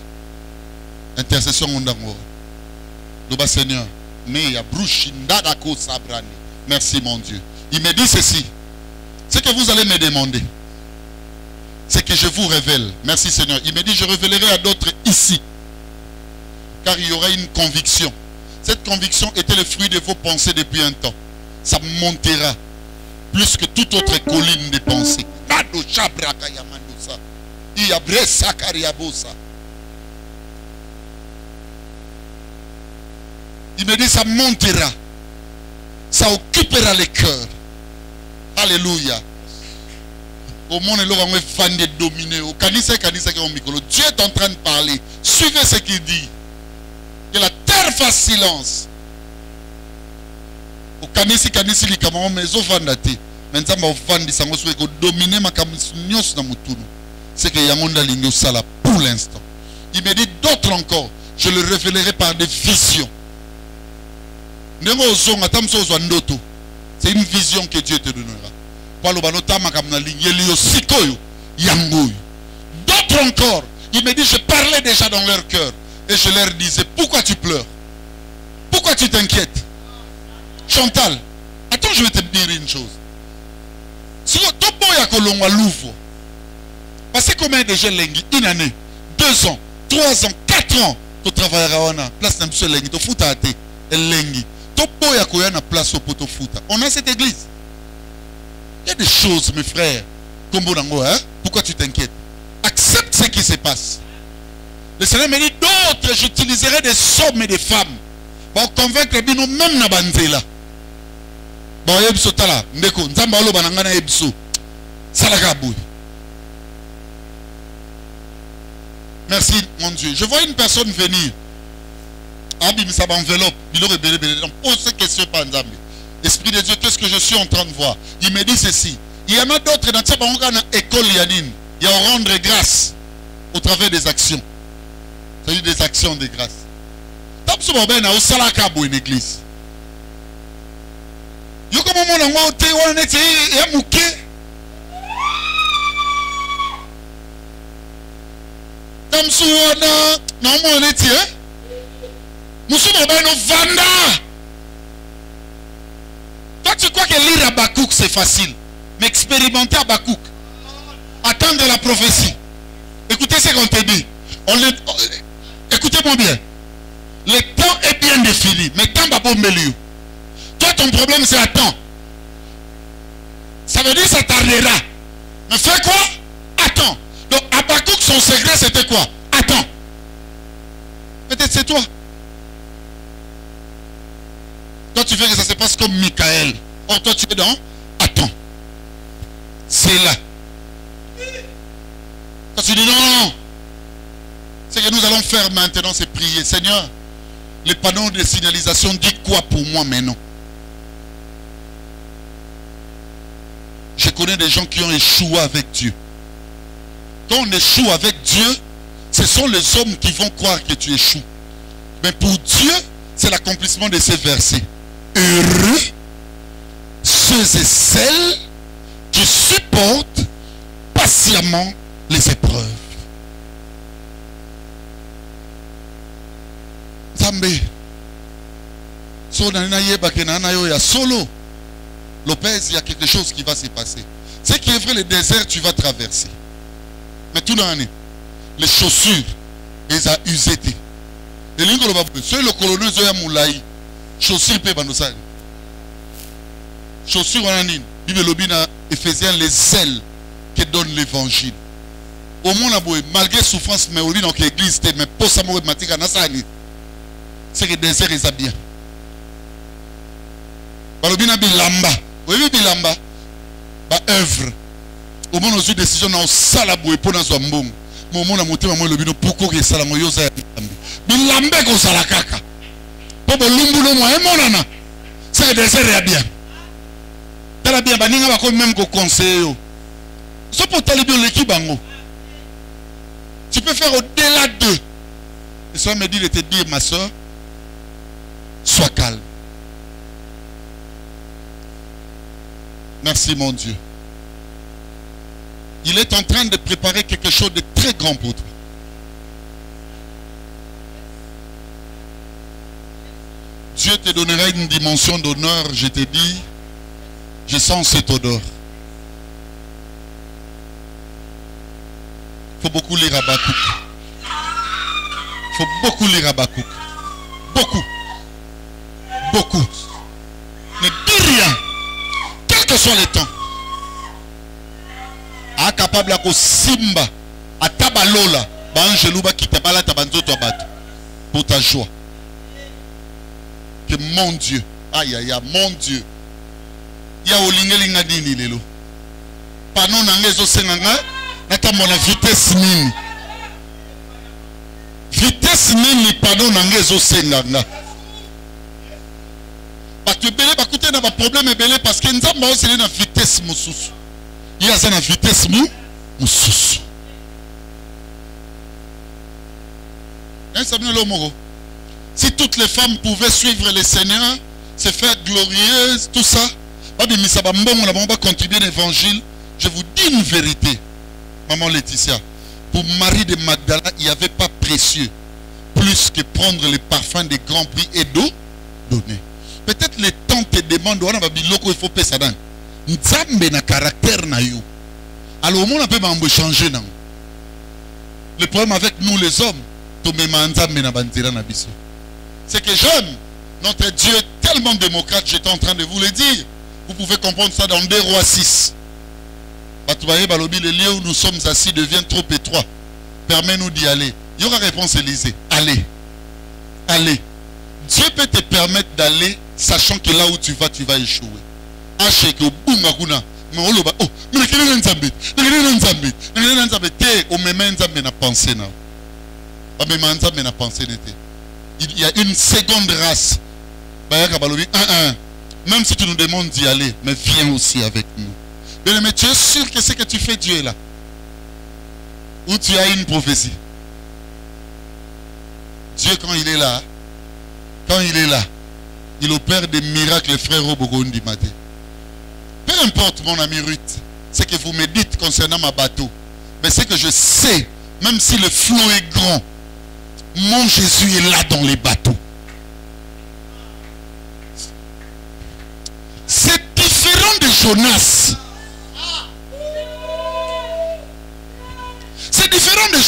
Intercession Ondango. Doba Seigneur. Mais ya Brushinda Dako Sabrani. Merci mon Dieu. Il me dit ceci. Ce que vous allez me demander, c'est que je vous révèle. Merci Seigneur. Il me dit, je révélerai à d'autres ici. Car il y aura une conviction. Cette conviction était le fruit de vos pensées depuis un temps. Ça montera plus que toute autre colline de pensées. Il me dit, ça montera. Ça occupera les cœurs. Alléluia. Au monde, il y a fan de dominer. Dieu est en train de parler. Suivez ce qu'il dit. Que la terre fasse silence. Au kanisi li kamamo mezo vandate. Maintenant ma vandi sango soué ko dominer ma kamusnyos na mutuno. C'est que yangonda lingo sala pour l'instant. Il me dit d'autres encore. Je le révélerai par des visions. Nengo zonga tamso zo ndoto. C'est une vision que Dieu te donnera. D'autres encore, il me dit, je parlais déjà dans leur cœur. Et je leur disais, pourquoi tu pleures? Pourquoi tu t'inquiètes? Chantal, attends, je vais te dire une chose. Si tu passez combien de gens lengi? Une année, 2 ans, 3 ans, 4 ans, tu travailleras à place d'un seul lengi, tu fous ta tête, lengi. On a cette église. Il y a des choses, mes frères, comme Bonango, hein? Pourquoi tu t'inquiètes? Accepte ce qui se passe. Le Seigneur me dit d'autres, j'utiliserai des hommes et des femmes pour convaincre les bino même na banzela. Bon, yebso tala, ndeko, nzamba olo banangana yebso. Salakabou. Merci, mon Dieu. Je vois une personne venir. Abim sa enveloppe, il aurait belé. Pose ces questions par Nzambe. Esprit de Dieu, qu'est-ce que je suis en train de voir? Il me dit ceci. Il y en a d'autres dans cette école Yanine. Il y a à rendre grâce au travers des actions. C'est-à-dire des actions de grâce. Tant que vous au Salakabo une église. Yo comme mon langue au thé on était et mouké. Tant que vous non on était nous sommes au Vanda. Toi, tu crois que lire Habakkuk, c'est facile. Mais expérimenter Habakkuk. entendre la prophétie. Écoutez ce qu'on te dit. Écoutez-moi bien. Le temps est bien défini. Mais temps va pas milieu. Toi, ton problème, c'est attends. Ça veut dire que ça tardera. Mais fais quoi? Attends. Donc, Habakkuk, son secret, c'était quoi? Attends. Peut-être c'est toi. Toi, tu fais que ça se passe comme Michael. Or, toi, tu es dans attends. C'est là. Toi, tu dis non, non. Ce que nous allons faire maintenant, c'est prier. Seigneur, les panneaux de signalisation disent quoi pour moi maintenant? Je connais des gens qui ont échoué avec Dieu. Quand on échoue avec Dieu, ce sont les hommes qui vont croire que tu échoues. Mais pour Dieu, c'est l'accomplissement de ces versets. Heureux ceux et celles qui supportent patiemment les épreuves. Zambé. Solo. Lopez, il y a quelque chose qui va se passer. C'est qui est vrai, le désert, tu vas traverser. Mais tout l'année, les chaussures, ils ont usé. Et le colonel Zoya Moulaï, chaussures pe bandosali. Chaussures en anine. Bible Lobina, Éphésiens, les ailes que donne l'évangile. Au monde, malgré souffrance, mais au dans l'église, mais pour ça, c'est que le désert est bien. Balobina bilamba. Vous voyez bilamba? Ba œuvre. Au moment où on a décision dans salaboué pour dans Zambong. Mon monde a monté maman le bino pourquoi que salamo yosa bilamba ko salakaka. Pour lumbulo moi et monana. C'est le désert est bien. Tala bien baninga ba ko même ko conseil. So pour tali bien l'équipe bango. Tu peux faire au-delà d'eux. Et ça me dit de te dire ma soeur, sois calme. Merci mon Dieu. Il est en train de préparer quelque chose de très grand pour toi. Dieu te donnera une dimension d'honneur, je te dis. Je sens cette odeur. Il faut beaucoup lire Habakkuk. Il faut beaucoup lire Habakkuk. Beaucoup. Beaucoup. Ne dis rien. Quel que soit le temps. Capable de simba. A tabalola. Bangelouba qui tabala tabanzoto abato. Pour ta joie. Que mon Dieu. Aïe aïe aïe. Mon Dieu. Il y a olingelinga dini lelo. Panon nangezo senganga. Natamo na vitesse nini. Vitesse nini panon nangezo senganga. Parce que belé bakute na ba problème belé parce que nzamba aussi na vitesse mususu. Il y a une vitesse mususu. Si toutes les femmes pouvaient suivre le Seigneur, se faire glorieuse, tout ça, on va contribuer à l'évangile. Je vous dis une vérité, maman Laetitia. Pour Marie de Magdala, il n'y avait pas précieux plus que prendre le parfum des grands prix et donner. Peut-être le temps te demande, il faut payer ça. Nzambe na caractère na yo. Alors au monde peut m'en changer non. Le problème avec nous les hommes, c'est que j'aime notre Dieu est tellement démocrate, j'étais en train de vous le dire. Vous pouvez comprendre ça dans 2 Rois 6. Le lieu où nous sommes assis devient trop étroit. Permets-nous d'y aller. Il y aura réponse Élysée. Allez. Allez. Dieu peut te permettre d'aller, sachant que là où tu vas échouer. Acheke bunga kuna ngoloba oh mais kelele nzambe te o meme nzambe na pensée na ba meme nzambe na pensée n'était il y a une seconde race bayaka balobi même si tu nous demandes d'y aller mais viens aussi avec nous. Bien mais tu es sûr que ce que tu fais Dieu est là ou tu as une prophétie? Dieu quand il est là il opère des miracles frère au Bogondi matin. Peu importe mon ami Ruth, ce que vous me dites concernant ma bateau, mais c'est que je sais, même si le flot est grand, mon Jésus est là dans les bateaux. C'est différent de Jonas.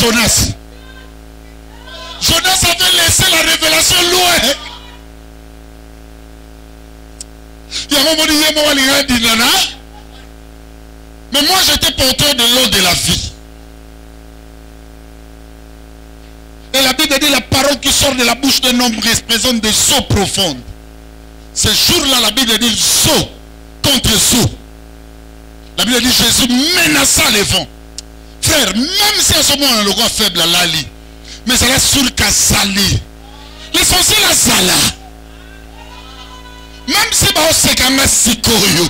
Jonas. Jonas avait laissé la révélation loin. Mais moi j'étais porteur de l'eau de la vie. Et la Bible dit la parole qui sort de la bouche d'un homme représente des eaux profondes. Ce jour-là, la Bible dit eau contre eau. La Bible dit Jésus menaça les vents. Frère, même si à ce moment on a le roi faible à l'ali, mais ça reste sur Kassali. L'essentiel à Zala. Même si on sait qu'on a Sikoyo.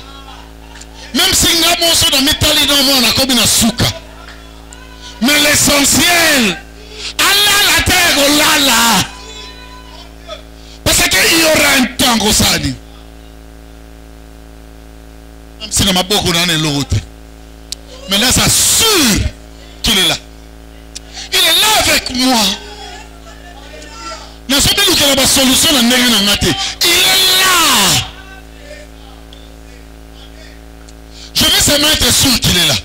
Même si on a mon son dans métalli dans mon akobi na souka. Mais l'essentiel, Allah la terre au lala. Parce qu'il y aura un temps comme ça. Même si on a beaucoup d'années l'autre. Mais là, ça sûr qu'il est là. Il est là avec moi. Il est là. Je vais seulement être sûr qu'il est là.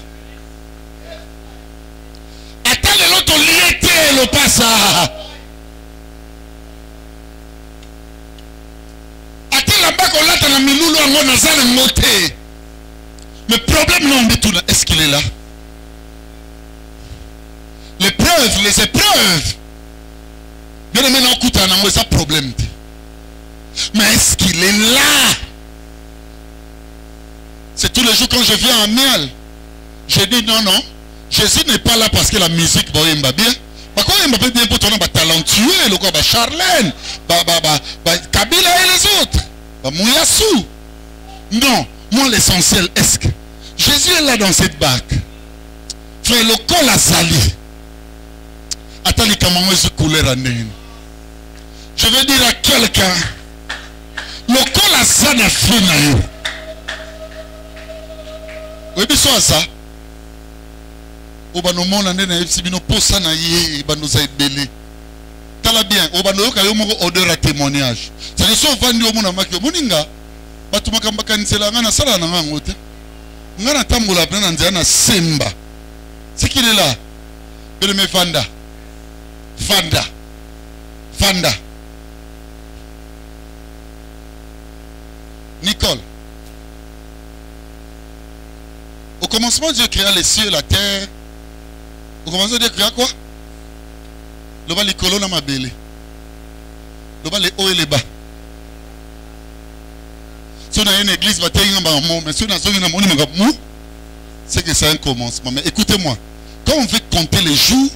Attends l'autre liété le passe. Attends là-bas qu'on l'a dans la miloulou en nazal moté. Mais problème non du tout, est-ce qu'il est là? Les preuves, les épreuves. Bien aimé, non, écoute, on a ça problème. Mais est-ce qu'il est là? C'est tous les jours quand je viens à Miel. Je dis non, non. Jésus n'est pas là parce que la musique va bien. Pourquoi il m'a pas bien pour ton talentueux, le quoi, Charlène, Kabila et les autres. Mouyassou. Non, moi l'essentiel, est-ce que Jésus est là dans cette barque? Frère, le col a sali. Attends, comment je couleur en une. Je veux dire à quelqu'un, le col a sali à fin. Oui, mais ça. Au bas, nous monde si nous posons na yé, bah nous aide belé. T'as bien. Au bas, nous avons odeur à témoignage. Ça ne sont pas vendu au monde à makio. Moninga, bah tu m'as kambakan c'est là, ngana sala na ngote. Ngana tambola prena nzana semba. C'est qu'il est là. Bien aimé Fanda. Fanda. Nicole. Au commencement, Dieu créa les cieux et la terre. Au commencement, Dieu créa quoi? Le bas les colonnes à ma belle. Le bas les hauts et les bas. Si on a une église, mais si on a une église, c'est que c'est un commencement. Mais écoutez-moi, quand on veut compter les jours,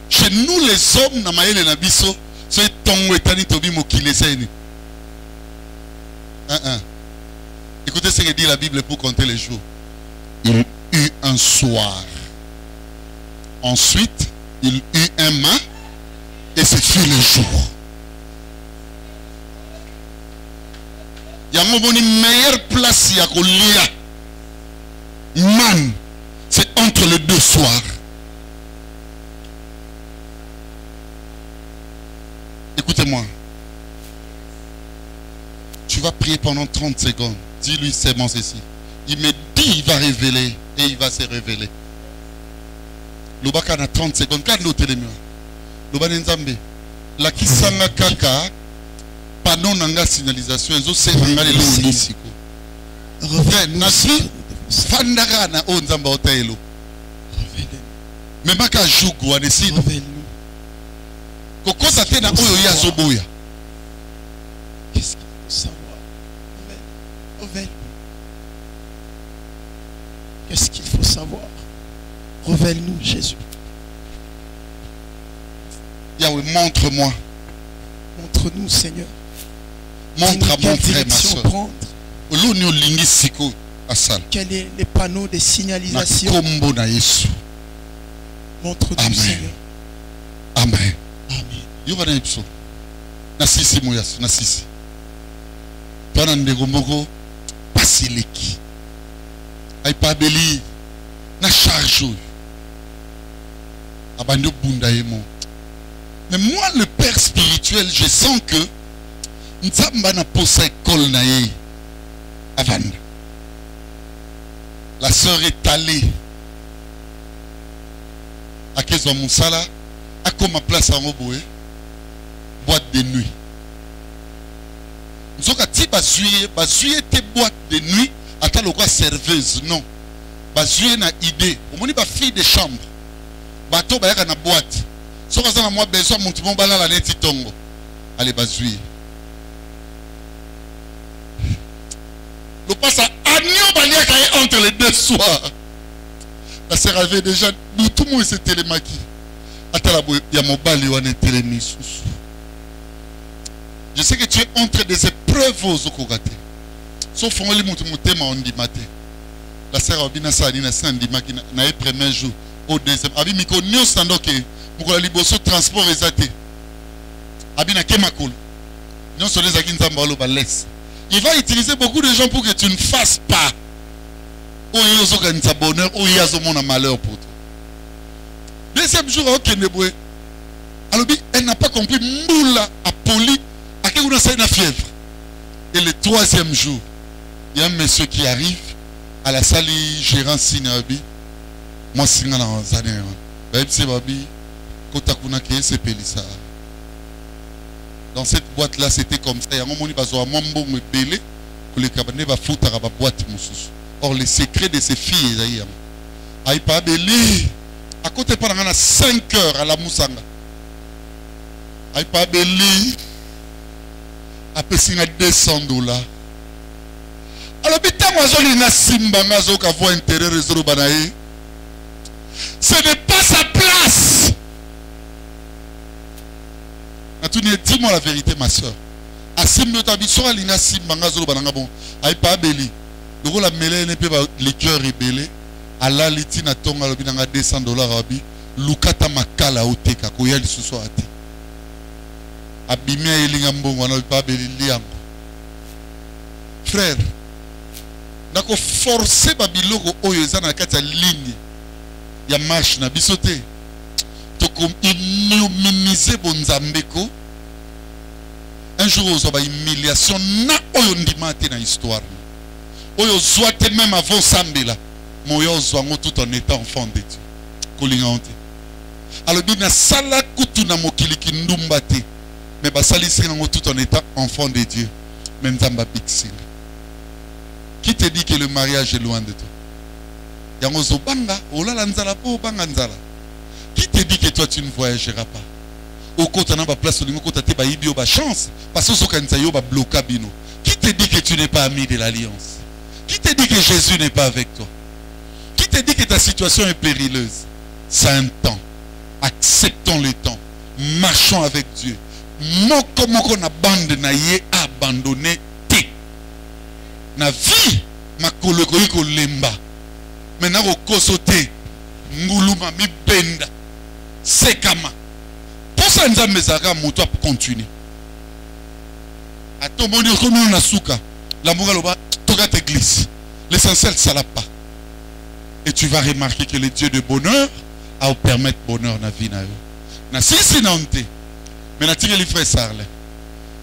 chez nous les hommes, dans ma et biso, c'est ton étani tobi mokile seni. Écoutez ce que dit la Bible pour compter les jours. Il eut un soir. Ensuite, il eut un main. Et ce fut le jour. Il y a une meilleure place à Kolia. Man, c'est entre les deux soirs. Écoutez-moi. Tu vas prier pendant 30 secondes. Dis-lui seulement ceci. Il me dit, il va révéler et il va se révéler. Lobaka a 30 secondes. Regarde l'autre télémur. Lobaka Nzambe. La kisanga kaka. Panon nanga signalisation. Ezo se nanga le lonisiko. Reviens. Nasi. Fandara na o Nzamba otayelo. Mais maka jugu anesino. Koko sa te na oyo ya zoboya. Qu'est-ce qu'il faut savoir? Révèle. Qu'est-ce qu'il faut savoir? Révèle-nous, Jésus. Yahweh, montre-moi. Montre-nous, Seigneur. Montre à mon frère, ma soeur. Quels sont les panneaux de signalisation? Montre-nous, Seigneur. Amen. Amen. Nasisi moyas, nasisi. Toi ndeko moko pasileki. Ay pa beli na charge. Abando bunda yemo. Mais moi le père spirituel, je sens que Nzamba na posa école na ye. Avanda. La sœur est allée. akezwa musala akoma place en boye boîte de nuit. Nzoka ti bazuye te boîte de nuit ata lokwa serveuse non. Bazuye na idée. Omoni ba fille de chambre. Bato bayaka na boîte. Soka za na moi besoin montu mon bala la neti tongo. Allez bazuye. Le passe à agneau baliaka entre les deux soirs. La sœur avait déjà tout le monde s'est télémaquillé. Ata ya mobali wana télémi sous. Je sais que tu es entre des épreuves aux okogate. Sauf on les monte motema on dit maté. La sœur Abina Sani na sandimaki na premier jour au deuxième. Abi miko nyo sandoke mukola liboso transport ezate. Abina kemakol. Non sur les akin zambalo ba laisse. Il va utiliser beaucoup de gens pour que tu ne fasses pas. Ou yozo kanisa bonheur ou yazo mon malheur pour toi. Deuxième jour au Kenebwe. Alors elle n'a pas compris moula a poli. Une fièvre. Et le troisième jour, il y a un monsieur qui arrive à la salle gérant Sinabi. Moi, c'est dans les années. Dans cette boîte-là, c'était comme ça. Il y a un moment où il y a un mambo belé que les cabinets vont foutre à la boîte. Or, les secrets de ces filles, il y a pas belé. À côté, pendant 5 heures à la Moussanga. Il y a pas belé. Après, c'est $200. Alors, ce n'est pas sa place. Dis-moi la vérité, ma soeur. Le cœur rebellé. Allah litina tonga lobi nanga $200 abi. Lukata makala oteka koya lisusu ate. Abimia elinga mbongo wana pa belili yango. Frère, nako forcer babiloko oyo eza na kati ya ligne ya marche na bisote. To kom minimiser bonzambeko. Un jour ozo ba humiliation na oyo ndimate na histoire. Oyo zoate même avant sambela. Moyo zwango tout en étant enfant de Dieu. Kolinga honte. Alors bina sala kutu na mokili kindumba te. Mais basali sinango tout en étant enfant de Dieu. Même Zamba Bixing. Qui te dit que le mariage est loin de toi? Yango zo banga, olala nzala po banga nzala. Qui te dit que toi tu ne voyageras pas? Au côté na ba place au côté te ba ibi o ba chance parce que so kanza yo ba bloka bino. Qui te dit que tu n'es pas ami de l'alliance? Qui te dit que Jésus n'est pas avec toi? Qui te dit que ta situation est périlleuse? C'est un temps. Acceptons le temps. Marchons avec Dieu. Moko na bande na ye abandonné te. Na vie makolo ko lemba. Mena ko kosote nguluma mi benda. Sekama. Pour ça nzambe zaka moto a continuer. Atomoni ko na suka. La mugaloba toka te glisse. L'essentiel ça l'a pas. Et tu vas remarquer que le Dieu de bonheur a au permettre bonheur na vie na yo. Na sisi nante. Mais na tire les frères Sarlin.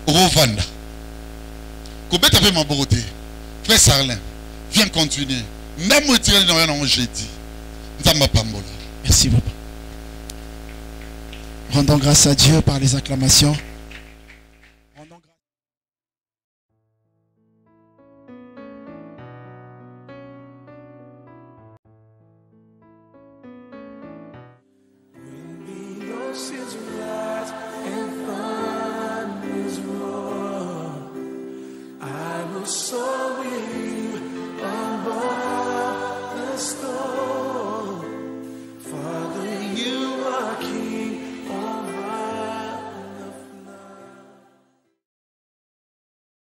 Rovanda. Kobeta pe ma beauté. Frère Sarlin, viens continuer. Ndamo tire dans un jeudi. Nzamba pambola. Merci papa. Rendons grâce à Dieu par les acclamations.